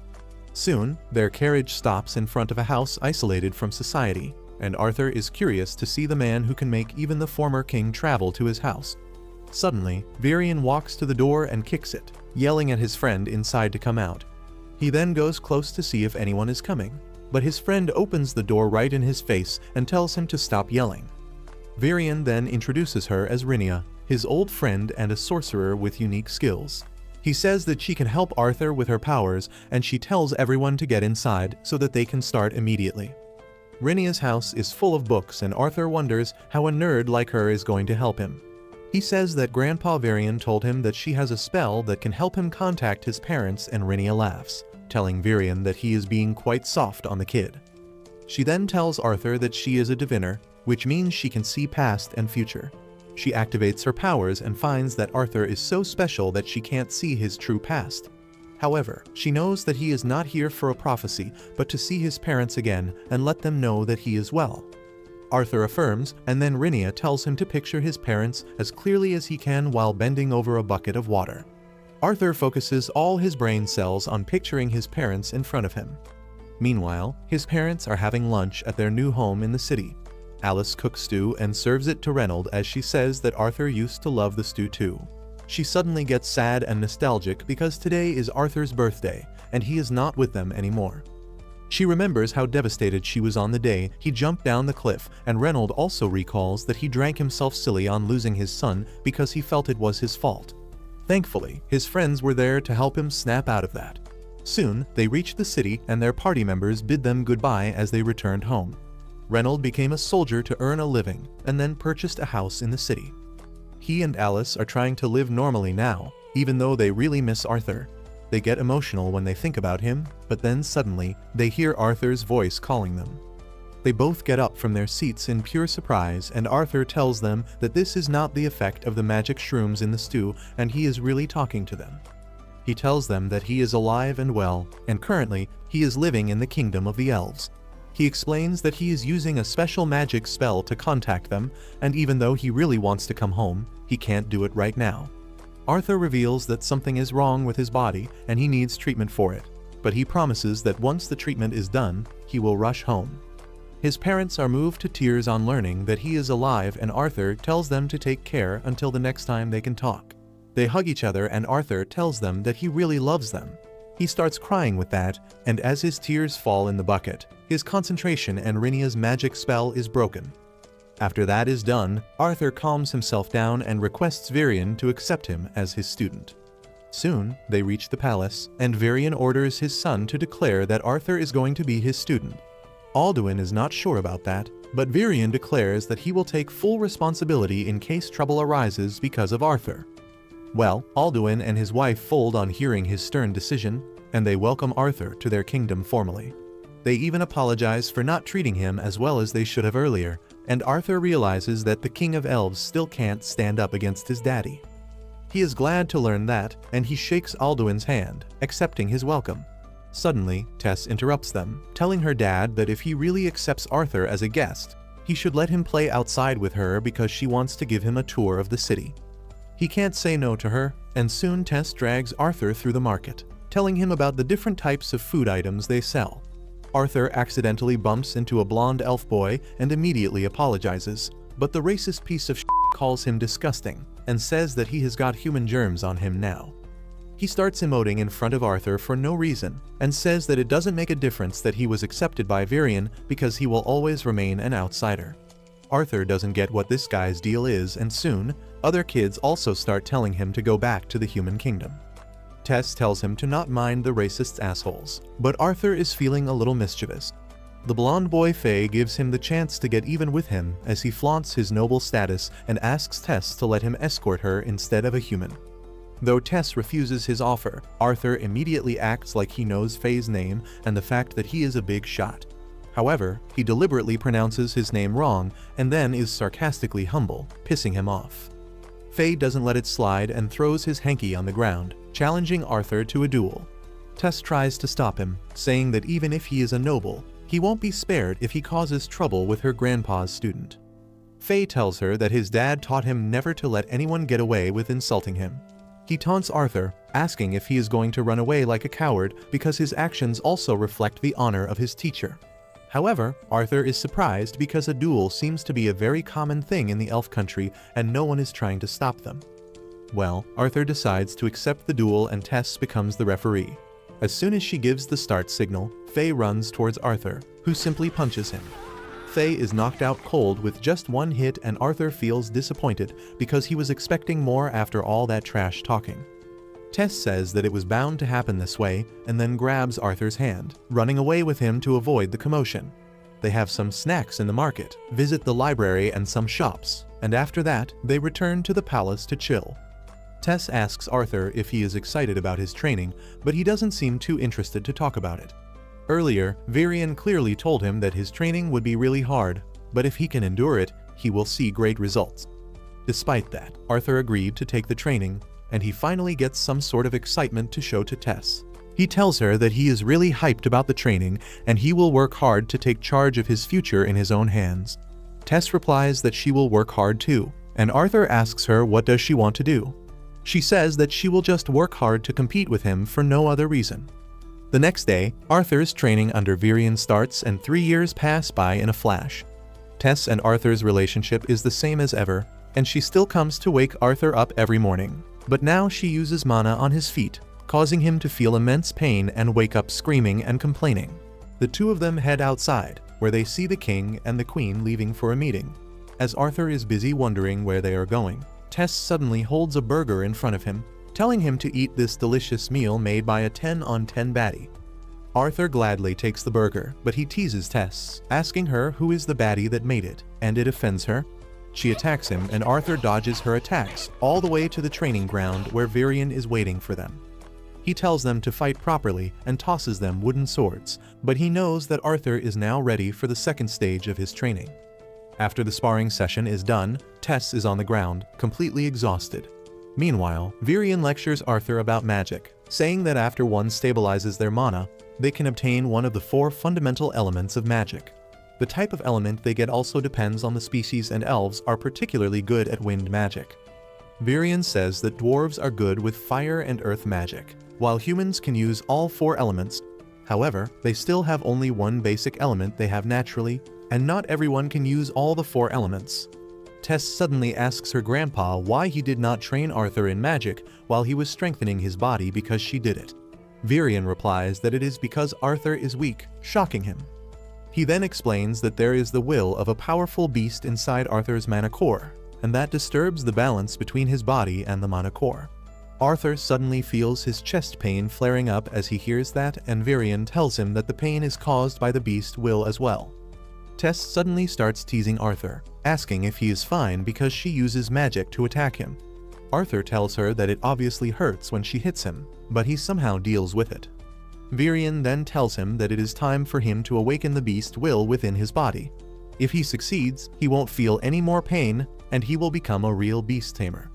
Soon, their carriage stops in front of a house isolated from society, and Arthur is curious to see the man who can make even the former king travel to his house. Suddenly, Virion walks to the door and kicks it, yelling at his friend inside to come out. He then goes close to see if anyone is coming, but his friend opens the door right in his face and tells him to stop yelling. Virion then introduces her as Rinnia, his old friend and a sorcerer with unique skills. He says that she can help Arthur with her powers, and she tells everyone to get inside so that they can start immediately. Rinnia's house is full of books, and Arthur wonders how a nerd like her is going to help him. He says that Grandpa Virion told him that she has a spell that can help him contact his parents, and Rinnia laughs, telling Virion that he is being quite soft on the kid. She then tells Arthur that she is a diviner, which means she can see past and future. She activates her powers and finds that Arthur is so special that she can't see his true past. However, she knows that he is not here for a prophecy, but to see his parents again and let them know that he is well. Arthur affirms, and then Rinnia tells him to picture his parents as clearly as he can while bending over a bucket of water. Arthur focuses all his brain cells on picturing his parents in front of him. Meanwhile, his parents are having lunch at their new home in the city. Alice cooks stew and serves it to Reynold as she says that Arthur used to love the stew too. She suddenly gets sad and nostalgic because today is Arthur's birthday, and he is not with them anymore. She remembers how devastated she was on the day he jumped down the cliff, and Reynold also recalls that he drank himself silly on losing his son because he felt it was his fault. Thankfully, his friends were there to help him snap out of that. Soon, they reach the city and their party members bid them goodbye as they returned home. Reynold became a soldier to earn a living, and then purchased a house in the city. He and Alice are trying to live normally now, even though they really miss Arthur. They get emotional when they think about him, but then suddenly, they hear Arthur's voice calling them. They both get up from their seats in pure surprise, and Arthur tells them that this is not the effect of the magic shrooms in the stew, and he is really talking to them. He tells them that he is alive and well, and currently, he is living in the kingdom of the elves. He explains that he is using a special magic spell to contact them, and even though he really wants to come home, he can't do it right now. Arthur reveals that something is wrong with his body and he needs treatment for it, but he promises that once the treatment is done, he will rush home. His parents are moved to tears on learning that he is alive, and Arthur tells them to take care until the next time they can talk. They hug each other and Arthur tells them that he really loves them. He starts crying with that, and as his tears fall in the bucket, his concentration and Rinnia's magic spell is broken. After that is done, Arthur calms himself down and requests Varian to accept him as his student. Soon, they reach the palace, and Varian orders his son to declare that Arthur is going to be his student. Alduin is not sure about that, but Varian declares that he will take full responsibility in case trouble arises because of Arthur. Well, Alduin and his wife fold on hearing his stern decision, and they welcome Arthur to their kingdom formally. They even apologize for not treating him as well as they should have earlier, and Arthur realizes that the King of Elves still can't stand up against his daddy. He is glad to learn that, and he shakes Alduin's hand, accepting his welcome. Suddenly, Tess interrupts them, telling her dad that if he really accepts Arthur as a guest, he should let him play outside with her because she wants to give him a tour of the city. He can't say no to her, and soon Tess drags Arthur through the market, telling him about the different types of food items they sell. Arthur accidentally bumps into a blonde elf boy and immediately apologizes, but the racist piece of shit calls him disgusting and says that he has got human germs on him now. He starts emoting in front of Arthur for no reason and says that it doesn't make a difference that he was accepted by Varian because he will always remain an outsider. Arthur doesn't get what this guy's deal is, and soon, other kids also start telling him to go back to the human kingdom. Tess tells him to not mind the racist assholes, but Arthur is feeling a little mischievous. The blonde boy Faye gives him the chance to get even with him as he flaunts his noble status and asks Tess to let him escort her instead of a human. Though Tess refuses his offer, Arthur immediately acts like he knows Faye's name and the fact that he is a big shot. However, he deliberately pronounces his name wrong and then is sarcastically humble, pissing him off. Faye doesn't let it slide and throws his hanky on the ground, challenging Arthur to a duel. Tess tries to stop him, saying that even if he is a noble, he won't be spared if he causes trouble with her grandpa's student. Faye tells her that his dad taught him never to let anyone get away with insulting him. He taunts Arthur, asking if he is going to run away like a coward because his actions also reflect the honor of his teacher. However, Arthur is surprised because a duel seems to be a very common thing in the elf country and no one is trying to stop them. Well, Arthur decides to accept the duel and Tess becomes the referee. As soon as she gives the start signal, Faye runs towards Arthur, who simply punches him. Faye is knocked out cold with just one hit and Arthur feels disappointed because he was expecting more after all that trash talking. Tess says that it was bound to happen this way and then grabs Arthur's hand, running away with him to avoid the commotion. They have some snacks in the market, visit the library and some shops, and after that, they return to the palace to chill. Tess asks Arthur if he is excited about his training, but he doesn't seem too interested to talk about it. Earlier, Varian clearly told him that his training would be really hard, but if he can endure it, he will see great results. Despite that, Arthur agreed to take the training, and he finally gets some sort of excitement to show to Tess. He tells her that he is really hyped about the training and he will work hard to take charge of his future in his own hands. Tess replies that she will work hard too, and Arthur asks her what does she want to do. She says that she will just work hard to compete with him for no other reason. The next day, Arthur's training under Virion starts and 3 years pass by in a flash. Tess and Arthur's relationship is the same as ever, and she still comes to wake Arthur up every morning. But now she uses mana on his feet, causing him to feel immense pain and wake up screaming and complaining. The two of them head outside, where they see the king and the queen leaving for a meeting. As Arthur is busy wondering where they are going, Tess suddenly holds a burger in front of him, telling him to eat this delicious meal made by a 10 on 10 baddie. Arthur gladly takes the burger, but he teases Tess, asking her who is the baddie that made it, and it offends her. She attacks him and Arthur dodges her attacks all the way to the training ground where Virion is waiting for them. He tells them to fight properly and tosses them wooden swords, but he knows that Arthur is now ready for the second stage of his training. After the sparring session is done, Tess is on the ground, completely exhausted. Meanwhile, Virion lectures Arthur about magic, saying that after one stabilizes their mana, they can obtain one of the 4 fundamental elements of magic. The type of element they get also depends on the species, and elves are particularly good at wind magic. Virion says that dwarves are good with fire and earth magic, while humans can use all 4 elements. However, they still have only one basic element they have naturally, and not everyone can use all the 4 elements. Tess suddenly asks her grandpa why he did not train Arthur in magic while he was strengthening his body because she did it. Virion replies that it is because Arthur is weak, shocking him. He then explains that there is the will of a powerful beast inside Arthur's mana core, and that disturbs the balance between his body and the mana core. Arthur suddenly feels his chest pain flaring up as he hears that, and Virion tells him that the pain is caused by the beast will as well. Tess suddenly starts teasing Arthur, asking if he is fine because she uses magic to attack him. Arthur tells her that it obviously hurts when she hits him, but he somehow deals with it. Virion then tells him that it is time for him to awaken the beast will within his body. If he succeeds, he won't feel any more pain, and he will become a real beast tamer.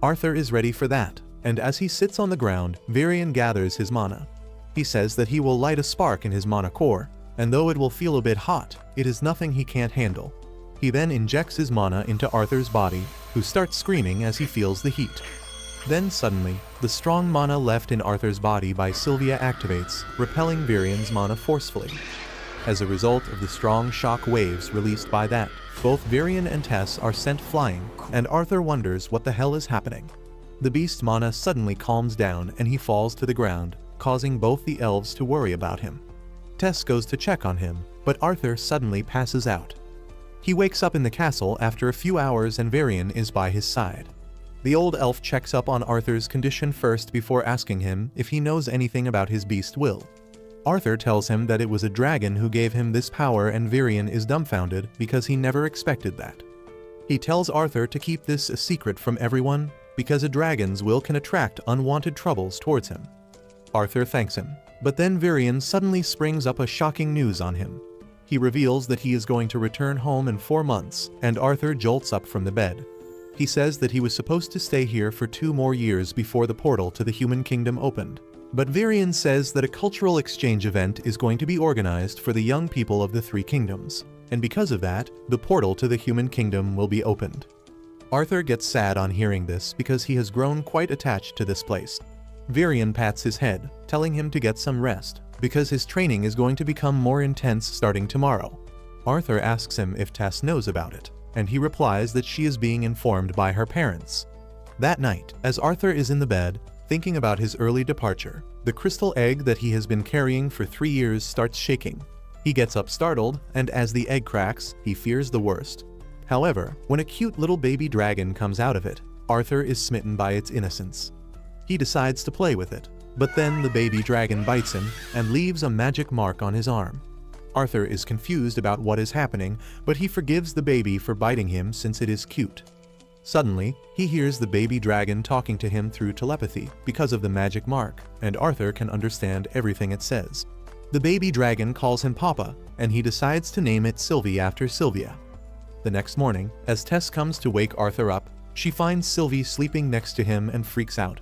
Arthur is ready for that, and as he sits on the ground, Virion gathers his mana. He says that he will light a spark in his mana core, and though it will feel a bit hot, it is nothing he can't handle. He then injects his mana into Arthur's body, who starts screaming as he feels the heat. Then suddenly, the strong mana left in Arthur's body by Sylvia activates, repelling Virion's mana forcefully. As a result of the strong shock waves released by that, both Virion and Tess are sent flying, and Arthur wonders what the hell is happening. The beast mana suddenly calms down and he falls to the ground, causing both the elves to worry about him. Tess goes to check on him, but Arthur suddenly passes out. He wakes up in the castle after a few hours and Virion is by his side. The old elf checks up on Arthur's condition first before asking him if he knows anything about his beast will. Arthur tells him that it was a dragon who gave him this power, and Virion is dumbfounded because he never expected that. He tells Arthur to keep this a secret from everyone because a dragon's will can attract unwanted troubles towards him. Arthur thanks him, but then Virion suddenly springs up a shocking news on him. He reveals that he is going to return home in 4 months, and Arthur jolts up from the bed. He says that he was supposed to stay here for 2 more years before the portal to the human kingdom opened. But Virion says that a cultural exchange event is going to be organized for the young people of the 3 kingdoms, and because of that, the portal to the human kingdom will be opened. Arthur gets sad on hearing this because he has grown quite attached to this place. Virion pats his head, telling him to get some rest, because his training is going to become more intense starting tomorrow. Arthur asks him if Tess knows about it, and he replies that she is being informed by her parents. That night, as Arthur is in the bed, thinking about his early departure, the crystal egg that he has been carrying for 3 years starts shaking. He gets up startled, and as the egg cracks, he fears the worst. However, when a cute little baby dragon comes out of it, Arthur is smitten by its innocence. He decides to play with it, but then the baby dragon bites him and leaves a magic mark on his arm. Arthur is confused about what is happening, but he forgives the baby for biting him since it is cute. Suddenly, he hears the baby dragon talking to him through telepathy because of the magic mark, and Arthur can understand everything it says. The baby dragon calls him Papa, and he decides to name it Sylvie after Sylvia. The next morning, as Tess comes to wake Arthur up, she finds Sylvie sleeping next to him and freaks out.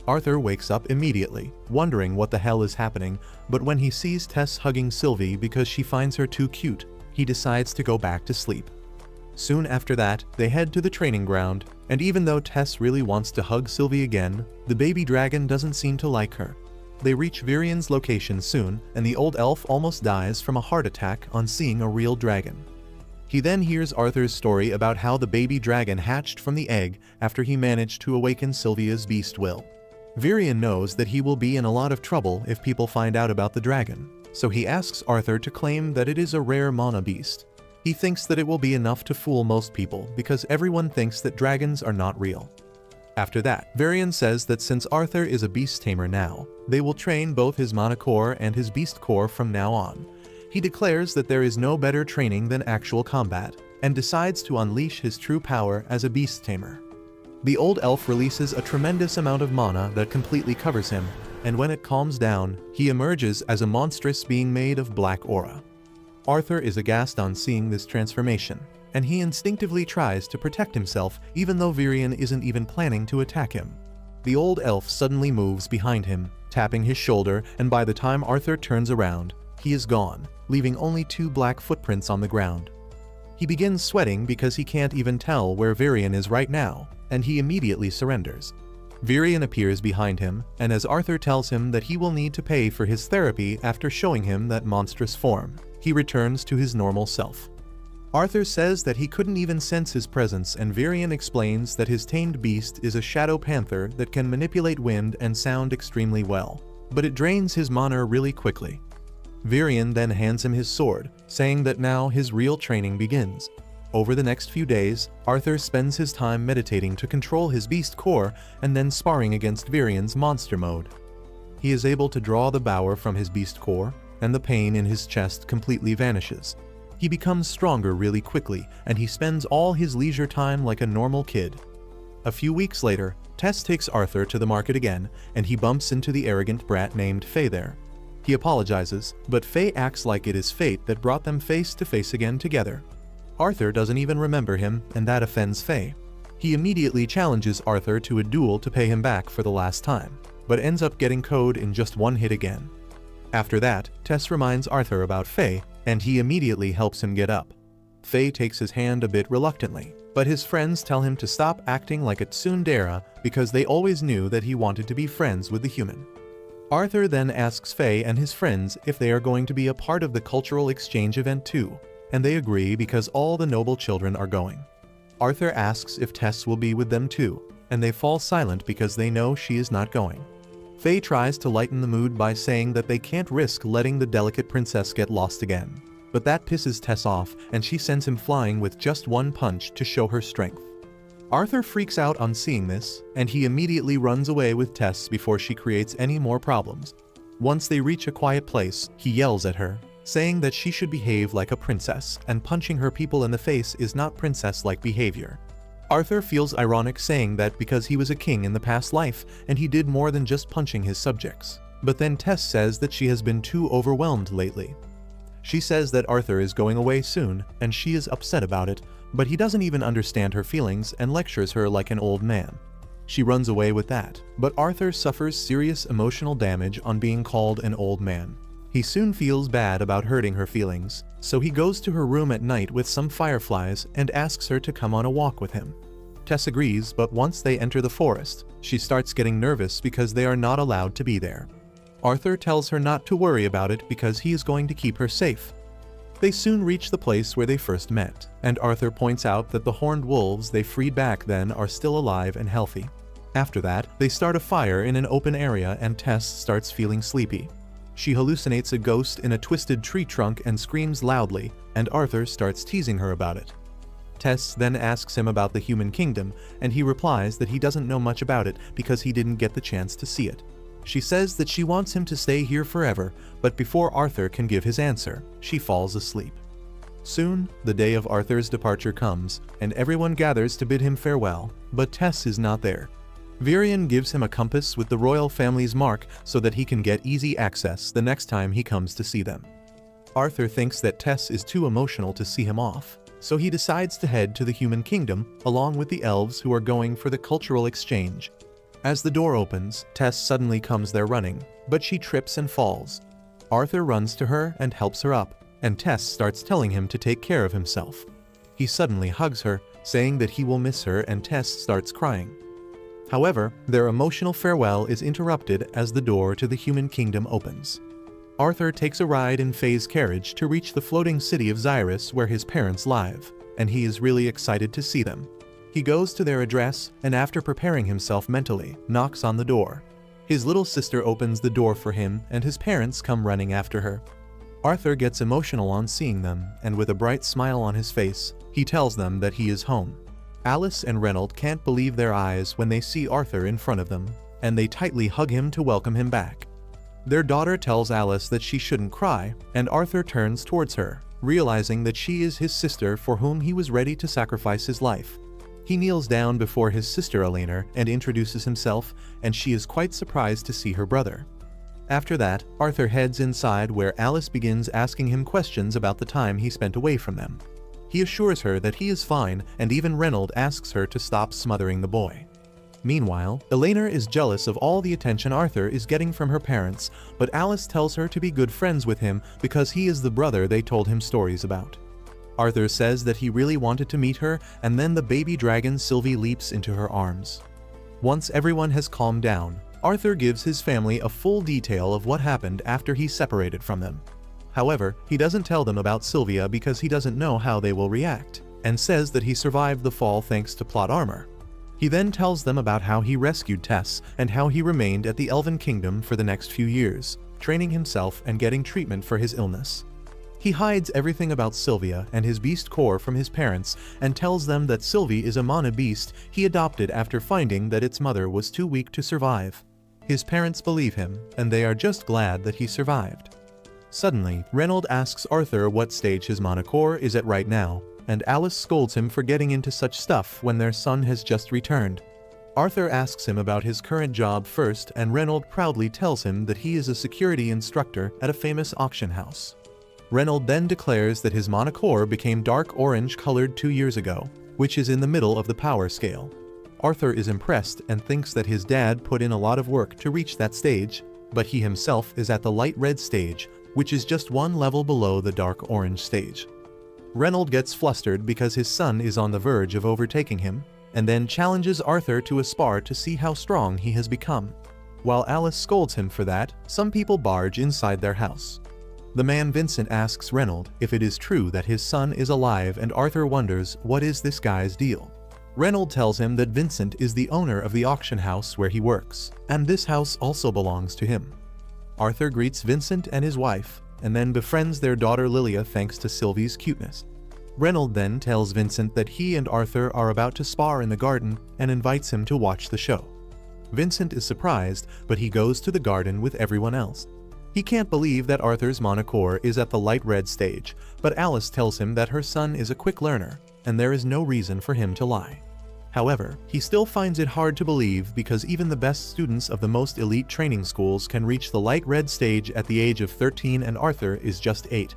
Arthur wakes up immediately, wondering what the hell is happening, but when he sees Tess hugging Sylvie because she finds her too cute, he decides to go back to sleep. Soon after that, they head to the training ground, and even though Tess really wants to hug Sylvie again, the baby dragon doesn't seem to like her. They reach Virian's location soon, and the old elf almost dies from a heart attack on seeing a real dragon. He then hears Arthur's story about how the baby dragon hatched from the egg after he managed to awaken Sylvia's beast will. Virian knows that he will be in a lot of trouble if people find out about the dragon, so he asks Arthur to claim that it is a rare mana beast. He thinks that it will be enough to fool most people because everyone thinks that dragons are not real. After that, Virian says that since Arthur is a beast tamer now, they will train both his mana core and his beast core from now on. He declares that there is no better training than actual combat, and decides to unleash his true power as a beast tamer. The old elf releases a tremendous amount of mana that completely covers him, and when it calms down, he emerges as a monstrous being made of black aura. Arthur is aghast on seeing this transformation, and he instinctively tries to protect himself even though Virian isn't even planning to attack him. The old elf suddenly moves behind him, tapping his shoulder, and by the time Arthur turns around, he is gone, leaving only 2 black footprints on the ground. He begins sweating because he can't even tell where Virian is right now, and he immediately surrenders. Virian appears behind him, and as Arthur tells him that he will need to pay for his therapy after showing him that monstrous form, he returns to his normal self. Arthur says that he couldn't even sense his presence, and Virian explains that his tamed beast is a shadow panther that can manipulate wind and sound extremely well, but it drains his mana really quickly. Virian then hands him his sword, saying that now his real training begins. Over the next few days, Arthur spends his time meditating to control his beast core and then sparring against Virian's monster mode. He is able to draw the power from his beast core, and the pain in his chest completely vanishes. He becomes stronger really quickly, and he spends all his leisure time like a normal kid. A few weeks later, Tess takes Arthur to the market again, and he bumps into the arrogant brat named Faye there. He apologizes, but Faye acts like it is fate that brought them face to face again together. Arthur doesn't even remember him, and that offends Faye. He immediately challenges Arthur to a duel to pay him back for the last time, but ends up getting KO'd in just one hit again. After that, Tess reminds Arthur about Faye, and he immediately helps him get up. Faye takes his hand a bit reluctantly, but his friends tell him to stop acting like a tsundere because they always knew that he wanted to be friends with the human. Arthur then asks Faye and his friends if they are going to be a part of the cultural exchange event too, and they agree because all the noble children are going. Arthur asks if Tess will be with them too, and they fall silent because they know she is not going. Faye tries to lighten the mood by saying that they can't risk letting the delicate princess get lost again, but that pisses Tess off and she sends him flying with just one punch to show her strength. Arthur freaks out on seeing this, and he immediately runs away with Tess before she creates any more problems. Once they reach a quiet place, he yells at her, saying that she should behave like a princess, and punching her people in the face is not princess-like behavior. Arthur feels ironic saying that because he was a king in the past life, and he did more than just punching his subjects. But then Tess says that she has been too overwhelmed lately. She says that Arthur is going away soon, and she is upset about it, but he doesn't even understand her feelings and lectures her like an old man. She runs away with that, but Arthur suffers serious emotional damage on being called an old man. He soon feels bad about hurting her feelings, so he goes to her room at night with some fireflies and asks her to come on a walk with him. Tess agrees, but once they enter the forest, she starts getting nervous because they are not allowed to be there. Arthur tells her not to worry about it because he is going to keep her safe. They soon reach the place where they first met, and Arthur points out that the horned wolves they freed back then are still alive and healthy. After that, they start a fire in an open area and Tess starts feeling sleepy. She hallucinates a ghost in a twisted tree trunk and screams loudly, and Arthur starts teasing her about it. Tess then asks him about the human kingdom, and he replies that he doesn't know much about it because he didn't get the chance to see it. She says that she wants him to stay here forever, but before Arthur can give his answer, she falls asleep. Soon, the day of Arthur's departure comes, and everyone gathers to bid him farewell, but Tess is not there. Virian gives him a compass with the royal family's mark so that he can get easy access the next time he comes to see them. Arthur thinks that Tess is too emotional to see him off, so he decides to head to the human kingdom along with the elves who are going for the cultural exchange. As the door opens, Tess suddenly comes there running, but she trips and falls. Arthur runs to her and helps her up, and Tess starts telling him to take care of himself. He suddenly hugs her, saying that he will miss her, and Tess starts crying. However, their emotional farewell is interrupted as the door to the human kingdom opens. Arthur takes a ride in Faye's carriage to reach the floating city of Xyrus where his parents live, and he is really excited to see them. He goes to their address and, after preparing himself mentally, knocks on the door. His little sister opens the door for him and his parents come running after her. Arthur gets emotional on seeing them, and with a bright smile on his face, he tells them that he is home. Alice and Reynold can't believe their eyes when they see Arthur in front of them, and they tightly hug him to welcome him back. Their daughter tells Alice that she shouldn't cry, and Arthur turns towards her, realizing that she is his sister for whom he was ready to sacrifice his life. He kneels down before his sister Elena and introduces himself, and she is quite surprised to see her brother. After that, Arthur heads inside where Alice begins asking him questions about the time he spent away from them. He assures her that he is fine, and even Reynold asks her to stop smothering the boy. Meanwhile, Elena is jealous of all the attention Arthur is getting from her parents, but Alice tells her to be good friends with him because he is the brother they told him stories about. Arthur says that he really wanted to meet her, and then the baby dragon Sylvie leaps into her arms. Once everyone has calmed down, Arthur gives his family a full detail of what happened after he separated from them. However, he doesn't tell them about Sylvia because he doesn't know how they will react, and says that he survived the fall thanks to plot armor. He then tells them about how he rescued Tess and how he remained at the Elven Kingdom for the next few years, training himself and getting treatment for his illness. He hides everything about Sylvia and his beast core from his parents and tells them that Sylvie is a mana beast he adopted after finding that its mother was too weak to survive. His parents believe him, and they are just glad that he survived. Suddenly, Reynold asks Arthur what stage his mana core is at right now, and Alice scolds him for getting into such stuff when their son has just returned. Arthur asks him about his current job first, and Reynold proudly tells him that he is a security instructor at a famous auction house. Reynold then declares that his mana core became dark orange colored 2 years ago, which is in the middle of the power scale. Arthur is impressed and thinks that his dad put in a lot of work to reach that stage, but he himself is at the light red stage, which is just one level below the dark orange stage. Reynold gets flustered because his son is on the verge of overtaking him, and then challenges Arthur to a spar to see how strong he has become. While Alice scolds him for that, some people barge inside their house. The man Vincent asks Reynold if it is true that his son is alive, and Arthur wonders what is this guy's deal. Reynold tells him that Vincent is the owner of the auction house where he works, and this house also belongs to him. Arthur greets Vincent and his wife, and then befriends their daughter Lilia thanks to Sylvie's cuteness. Reynold then tells Vincent that he and Arthur are about to spar in the garden and invites him to watch the show. Vincent is surprised, but he goes to the garden with everyone else. He can't believe that Arthur's mana core is at the light red stage, but Alice tells him that her son is a quick learner, and there is no reason for him to lie. However, he still finds it hard to believe because even the best students of the most elite training schools can reach the light red stage at the age of 13 and Arthur is just 8.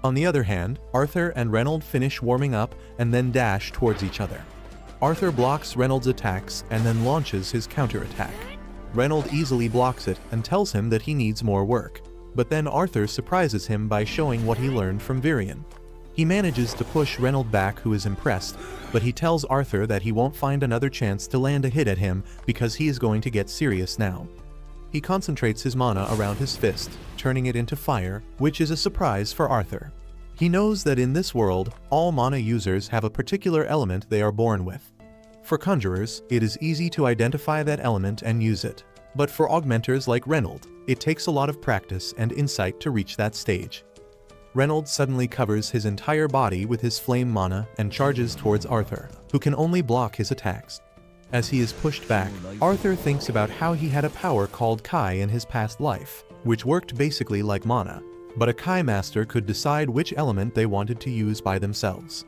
On the other hand, Arthur and Reynold finish warming up and then dash towards each other. Arthur blocks Reynold's attacks and then launches his counterattack. Reynold easily blocks it and tells him that he needs more work, but then Arthur surprises him by showing what he learned from Virion. He manages to push Reynold back, who is impressed, but he tells Arthur that he won't find another chance to land a hit at him because he is going to get serious now. He concentrates his mana around his fist, turning it into fire, which is a surprise for Arthur. He knows that in this world, all mana users have a particular element they are born with. For conjurers, it is easy to identify that element and use it, but for augmenters like Reynold, it takes a lot of practice and insight to reach that stage. Reynold suddenly covers his entire body with his flame mana and charges towards Arthur, who can only block his attacks. As he is pushed back, Arthur thinks about how he had a power called Kai in his past life, which worked basically like mana, but a Kai master could decide which element they wanted to use by themselves.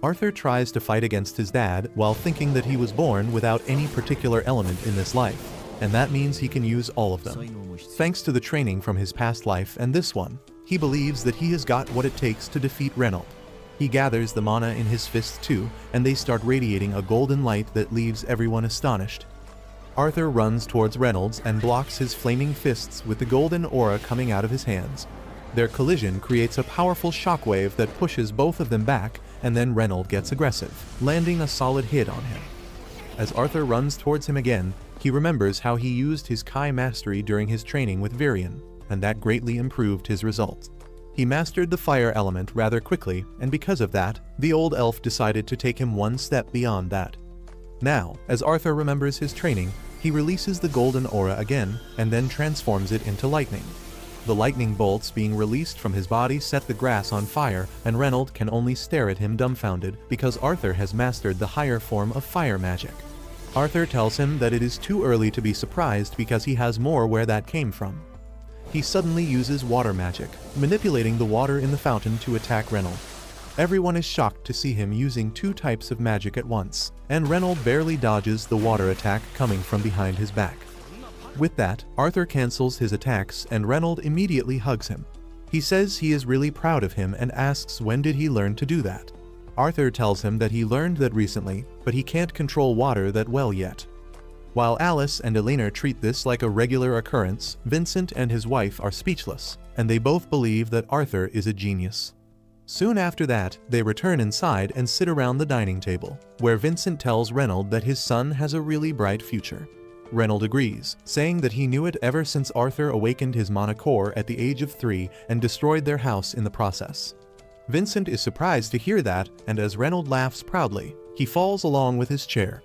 Arthur tries to fight against his dad while thinking that he was born without any particular element in this life, and that means he can use all of them. Thanks to the training from his past life and this one, he believes that he has got what it takes to defeat Reynold. He gathers the mana in his fists too, and they start radiating a golden light that leaves everyone astonished. Arthur runs towards Reynolds and blocks his flaming fists with the golden aura coming out of his hands. Their collision creates a powerful shockwave that pushes both of them back, and then Reynolds gets aggressive, landing a solid hit on him. As Arthur runs towards him again, he remembers how he used his Kai mastery during his training with Virion, and that greatly improved his results. He mastered the fire element rather quickly, and because of that, the old elf decided to take him one step beyond that. Now, as Arthur remembers his training, he releases the golden aura again, and then transforms it into lightning. The lightning bolts being released from his body set the grass on fire, and Reynolds can only stare at him dumbfounded because Arthur has mastered the higher form of fire magic. Arthur tells him that it is too early to be surprised because he has more where that came from. He suddenly uses water magic, manipulating the water in the fountain to attack Reynolds. Everyone is shocked to see him using two types of magic at once, and Reynolds barely dodges the water attack coming from behind his back. With that, Arthur cancels his attacks and Reynolds immediately hugs him. He says he is really proud of him and asks when did he learn to do that. Arthur tells him that he learned that recently, but he can't control water that well yet. While Alice and Elena treat this like a regular occurrence, Vincent and his wife are speechless, and they both believe that Arthur is a genius. Soon after that, they return inside and sit around the dining table, where Vincent tells Reynolds that his son has a really bright future. Reynolds agrees, saying that he knew it ever since Arthur awakened his mana core at the age of 3 and destroyed their house in the process. Vincent is surprised to hear that, and as Reynolds laughs proudly, he falls along with his chair.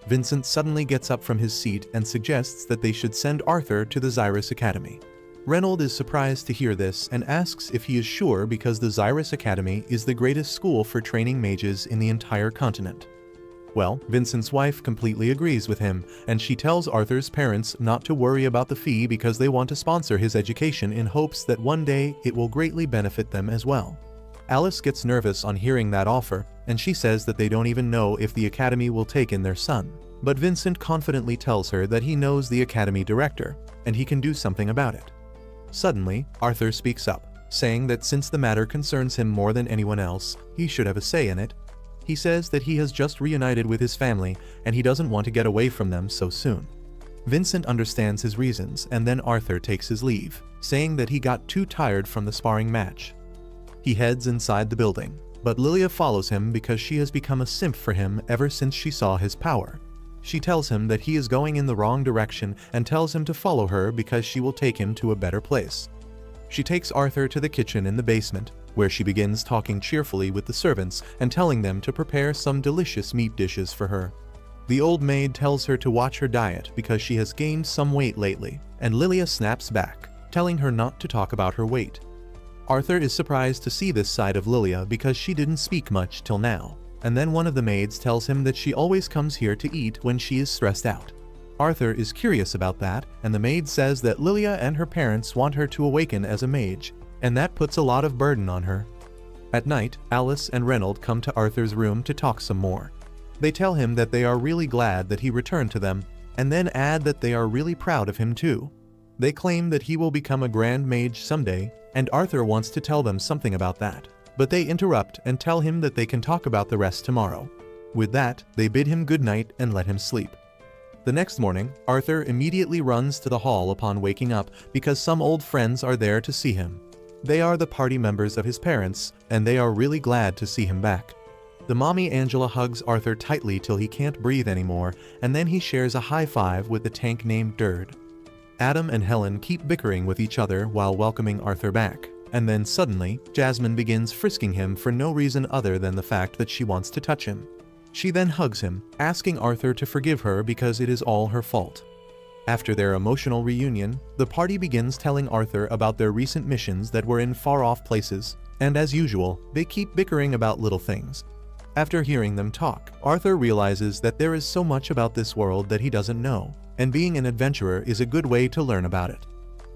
Vincent suddenly gets up from his seat and suggests that they should send Arthur to the Xyrus Academy. Reynolds is surprised to hear this and asks if he is sure because the Xyrus Academy is the greatest school for training mages in the entire continent. Well, Vincent's wife completely agrees with him, and she tells Arthur's parents not to worry about the fee because they want to sponsor his education in hopes that one day it will greatly benefit them as well. Alice gets nervous on hearing that offer, and she says that they don't even know if the academy will take in their son. But Vincent confidently tells her that he knows the academy director, and he can do something about it. Suddenly, Arthur speaks up, saying that since the matter concerns him more than anyone else, he should have a say in it. He says that he has just reunited with his family, and he doesn't want to get away from them so soon. Vincent understands his reasons, and then Arthur takes his leave, saying that he got too tired from the sparring match. He heads inside the building, but Lilia follows him because she has become a simp for him ever since she saw his power. She tells him that he is going in the wrong direction and tells him to follow her because she will take him to a better place. She takes Arthur to the kitchen in the basement, where she begins talking cheerfully with the servants and telling them to prepare some delicious meat dishes for her. The old maid tells her to watch her diet because she has gained some weight lately, and Lilia snaps back, telling her not to talk about her weight. Arthur is surprised to see this side of Lilia because she didn't speak much till now, and then one of the maids tells him that she always comes here to eat when she is stressed out. Arthur is curious about that, and the maid says that Lilia and her parents want her to awaken as a mage, and that puts a lot of burden on her. At night, Alice and Reynolds come to Arthur's room to talk some more. They tell him that they are really glad that he returned to them, and then add that they are really proud of him too. They claim that he will become a grand mage someday, and Arthur wants to tell them something about that, but they interrupt and tell him that they can talk about the rest tomorrow. With that, they bid him good night and let him sleep. The next morning, Arthur immediately runs to the hall upon waking up because some old friends are there to see him. They are the party members of his parents, and they are really glad to see him back. The mommy Angela hugs Arthur tightly till he can't breathe anymore, and then he shares a high five with the tank named Dird. Adam and Helen keep bickering with each other while welcoming Arthur back, and then suddenly, Jasmine begins frisking him for no reason other than the fact that she wants to touch him. She then hugs him, asking Arthur to forgive her because it is all her fault. After their emotional reunion, the party begins telling Arthur about their recent missions that were in far-off places, and as usual, they keep bickering about little things. After hearing them talk, Arthur realizes that there is so much about this world that he doesn't know, and being an adventurer is a good way to learn about it.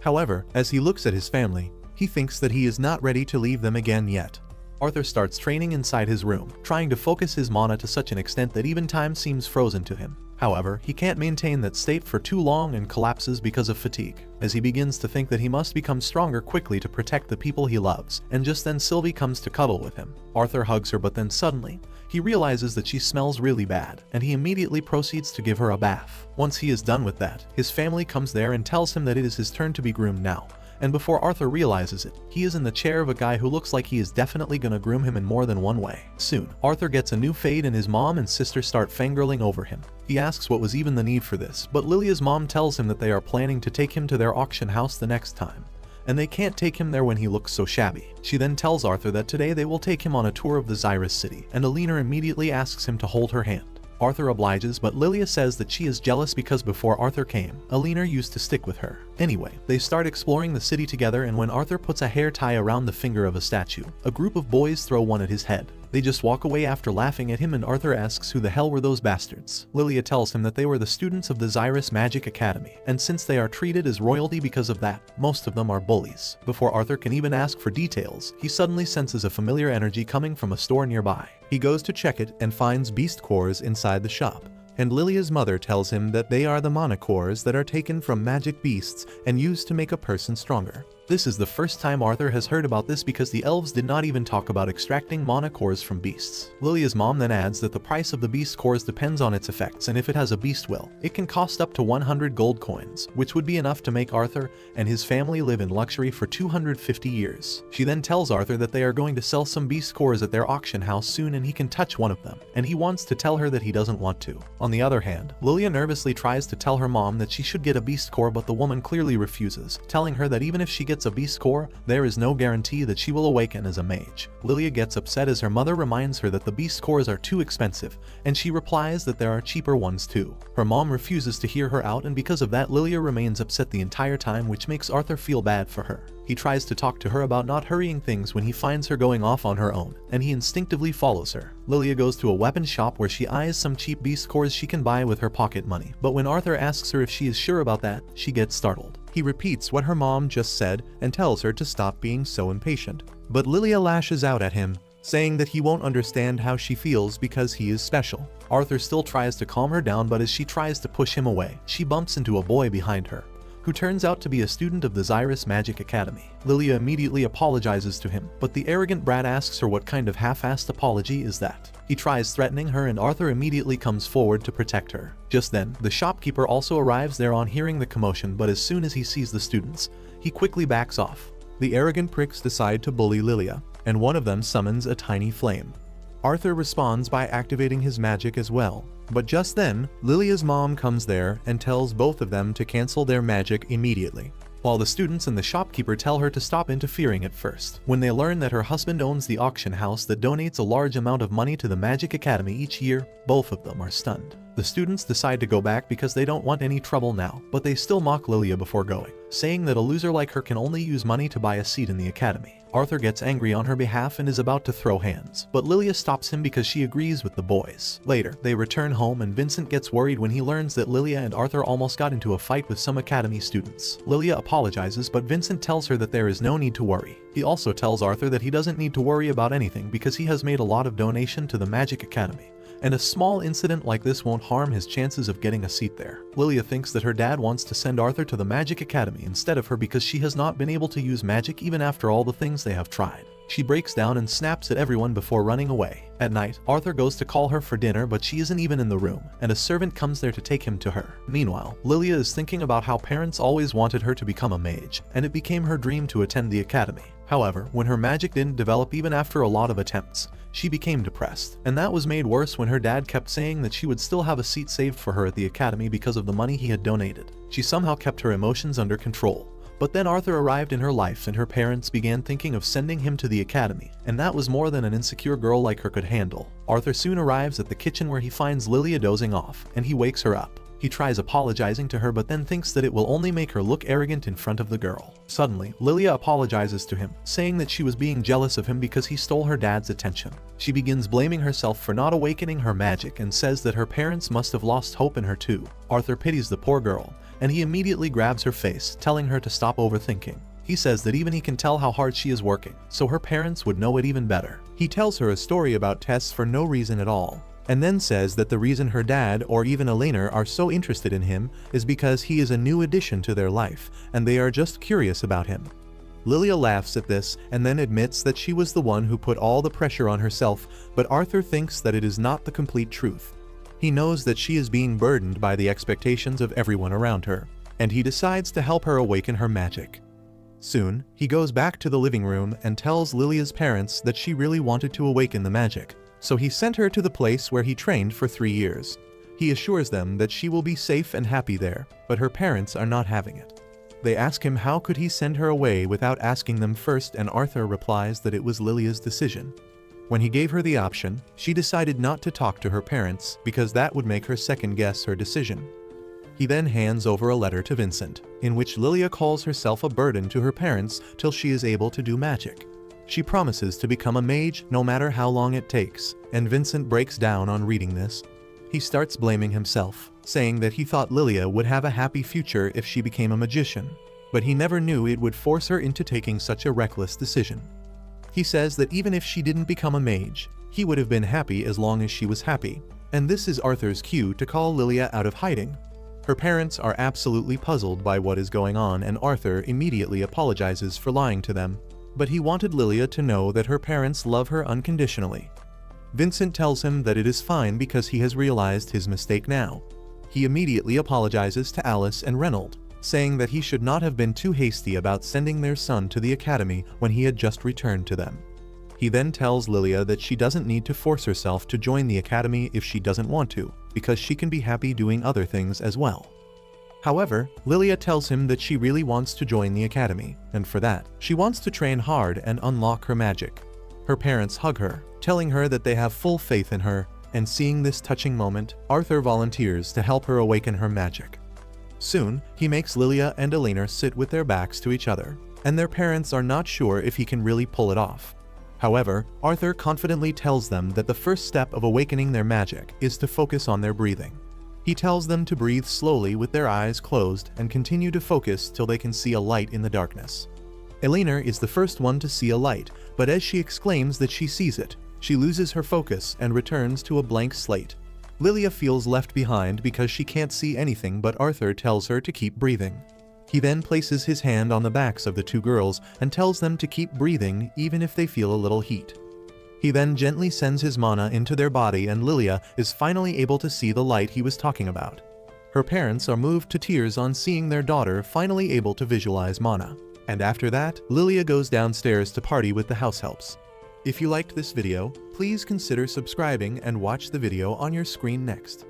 However, as he looks at his family, he thinks that he is not ready to leave them again yet. Arthur starts training inside his room, trying to focus his mana to such an extent that even time seems frozen to him. However, he can't maintain that state for too long and collapses because of fatigue, as he begins to think that he must become stronger quickly to protect the people he loves, and just then Sylvie comes to cuddle with him. Arthur hugs her, but then suddenly, He realizes that she smells really bad, and he immediately proceeds to give her a bath. Once he is done with that, his family comes there and tells him that it is his turn to be groomed now. And before Arthur realizes it, he is in the chair of a guy who looks like he is definitely gonna groom him in more than one way. Soon, Arthur gets a new fade and his mom and sister start fangirling over him. He asks what was even the need for this, but Lilia's mom tells him that they are planning to take him to their auction house the next time, and they can't take him there when he looks so shabby. She then tells Arthur that today they will take him on a tour of the Rizz city, and Alina immediately asks him to hold her hand. Arthur obliges, but Lilia says that she is jealous because before Arthur came, Alina used to stick with her. Anyway, they start exploring the city together, and when Arthur puts a hair tie around the finger of a statue, a group of boys throw one at his head. They just walk away after laughing at him, and Arthur asks who the hell were those bastards. Lilia tells him that they were the students of the Rizz Magic Academy, and since they are treated as royalty because of that, most of them are bullies. Before Arthur can even ask for details, he suddenly senses a familiar energy coming from a store nearby. He goes to check it and finds beast cores inside the shop, and Lilia's mother tells him that they are the mana cores that are taken from magic beasts and used to make a person stronger. This is the first time Arthur has heard about this because the elves did not even talk about extracting mana cores from beasts. Lilia's mom then adds that the price of the beast cores depends on its effects, and if it has a beast will, it can cost up to 100 gold coins, which would be enough to make Arthur and his family live in luxury for 250 years. She then tells Arthur that they are going to sell some beast cores at their auction house soon and he can touch one of them, and he wants to tell her that he doesn't want to. On the other hand, Lilia nervously tries to tell her mom that she should get a beast core, but the woman clearly refuses, telling her that even if she gets a beast core, there is no guarantee that she will awaken as a mage. Lilia gets upset as her mother reminds her that the beast cores are too expensive, and she replies that there are cheaper ones too. Her mom refuses to hear her out, and because of that Lilia remains upset the entire time, which makes Arthur feel bad for her. He tries to talk to her about not hurrying things when he finds her going off on her own, and he instinctively follows her. Lilia goes to a weapon shop where she eyes some cheap beast cores she can buy with her pocket money, but when Arthur asks her if she is sure about that, she gets startled. He repeats what her mom just said and tells her to stop being so impatient. But Lilia lashes out at him, saying that he won't understand how she feels because he is special. Arthur still tries to calm her down, but as she tries to push him away, she bumps into a boy behind her, who turns out to be a student of the Rizz Magic Academy. Lilia immediately apologizes to him, but the arrogant brat asks her what kind of half-assed apology is that. He tries threatening her, and Arthur immediately comes forward to protect her. Just then, the shopkeeper also arrives there on hearing the commotion, but as soon as he sees the students, he quickly backs off. The arrogant pricks decide to bully Lilia, and one of them summons a tiny flame. Arthur responds by activating his magic as well. But just then, Lilia's mom comes there and tells both of them to cancel their magic immediately, while the students and the shopkeeper tell her to stop interfering at first. When they learn that her husband owns the auction house that donates a large amount of money to the Magic Academy each year, both of them are stunned. The students decide to go back because they don't want any trouble now, but they still mock Lilia before going, saying that a loser like her can only use money to buy a seat in the academy. Arthur gets angry on her behalf and is about to throw hands, but Lilia stops him because she agrees with the boys. Later, they return home and Vincent gets worried when he learns that Lilia and Arthur almost got into a fight with some academy students. Lilia apologizes, but Vincent tells her that there is no need to worry. He also tells Arthur that he doesn't need to worry about anything because he has made a lot of donation to the Magic Academy, and a small incident like this won't harm his chances of getting a seat there. Lilia thinks that her dad wants to send Arthur to the Magic Academy instead of her because she has not been able to use magic even after all the things they have tried. She breaks down and snaps at everyone before running away. At night, Arthur goes to call her for dinner, but she isn't even in the room, and a servant comes there to take him to her. Meanwhile, Lilia is thinking about how parents always wanted her to become a mage, and it became her dream to attend the academy. However, when her magic didn't develop even after a lot of attempts, she became depressed, and that was made worse when her dad kept saying that she would still have a seat saved for her at the academy because of the money he had donated. She somehow kept her emotions under control. But then Arthur arrived in her life and her parents began thinking of sending him to the academy, and that was more than an insecure girl like her could handle. Arthur soon arrives at the kitchen where he finds Lilia dozing off, and he wakes her up. He tries apologizing to her but then thinks that it will only make her look arrogant in front of the girl. Suddenly, Lilia apologizes to him, saying that she was being jealous of him because he stole her dad's attention. She begins blaming herself for not awakening her magic and says that her parents must have lost hope in her too. Arthur pities the poor girl, and he immediately grabs her face, telling her to stop overthinking. He says that even he can tell how hard she is working, so her parents would know it even better. He tells her a story about tests for no reason at all, and then says that the reason her dad or even Elena are so interested in him is because he is a new addition to their life, and they are just curious about him. Lilia laughs at this and then admits that she was the one who put all the pressure on herself, but Arthur thinks that it is not the complete truth. He knows that she is being burdened by the expectations of everyone around her, and he decides to help her awaken her magic. Soon, he goes back to the living room and tells Lilia's parents that she really wanted to awaken the magic, so he sent her to the place where he trained for 3 years. He assures them that she will be safe and happy there, but her parents are not having it. They ask him how could he send her away without asking them first, and Arthur replies that it was Lilia's decision. When he gave her the option, she decided not to talk to her parents because that would make her second guess her decision. He then hands over a letter to Vincent, in which Lilia calls herself a burden to her parents till she is able to do magic. She promises to become a mage no matter how long it takes, and Vincent breaks down on reading this. He starts blaming himself, saying that he thought Lilia would have a happy future if she became a magician, but he never knew it would force her into taking such a reckless decision. He says that even if she didn't become a mage, he would have been happy as long as she was happy, and this is Arthur's cue to call Lilia out of hiding. Her parents are absolutely puzzled by what is going on, and Arthur immediately apologizes for lying to them, but he wanted Lilia to know that her parents love her unconditionally. Vincent tells him that it is fine because he has realized his mistake now. He immediately apologizes to Alice and Reynold, saying that he should not have been too hasty about sending their son to the academy when he had just returned to them. He then tells Lilia that she doesn't need to force herself to join the academy if she doesn't want to, because she can be happy doing other things as well. However, Lilia tells him that she really wants to join the academy, and for that, she wants to train hard and unlock her magic. Her parents hug her, telling her that they have full faith in her, and seeing this touching moment, Arthur volunteers to help her awaken her magic. Soon, he makes Lilia and Elena sit with their backs to each other, and their parents are not sure if he can really pull it off. However, Arthur confidently tells them that the first step of awakening their magic is to focus on their breathing. He tells them to breathe slowly with their eyes closed and continue to focus till they can see a light in the darkness. Elena is the first one to see a light, but as she exclaims that she sees it, she loses her focus and returns to a blank slate. Lilia feels left behind because she can't see anything, but Arthur tells her to keep breathing. He then places his hand on the backs of the two girls and tells them to keep breathing even if they feel a little heat. He then gently sends his mana into their body, and Lilia is finally able to see the light he was talking about. Her parents are moved to tears on seeing their daughter finally able to visualize mana. And after that, Lilia goes downstairs to party with the house helps. If you liked this video, please consider subscribing and watch the video on your screen next.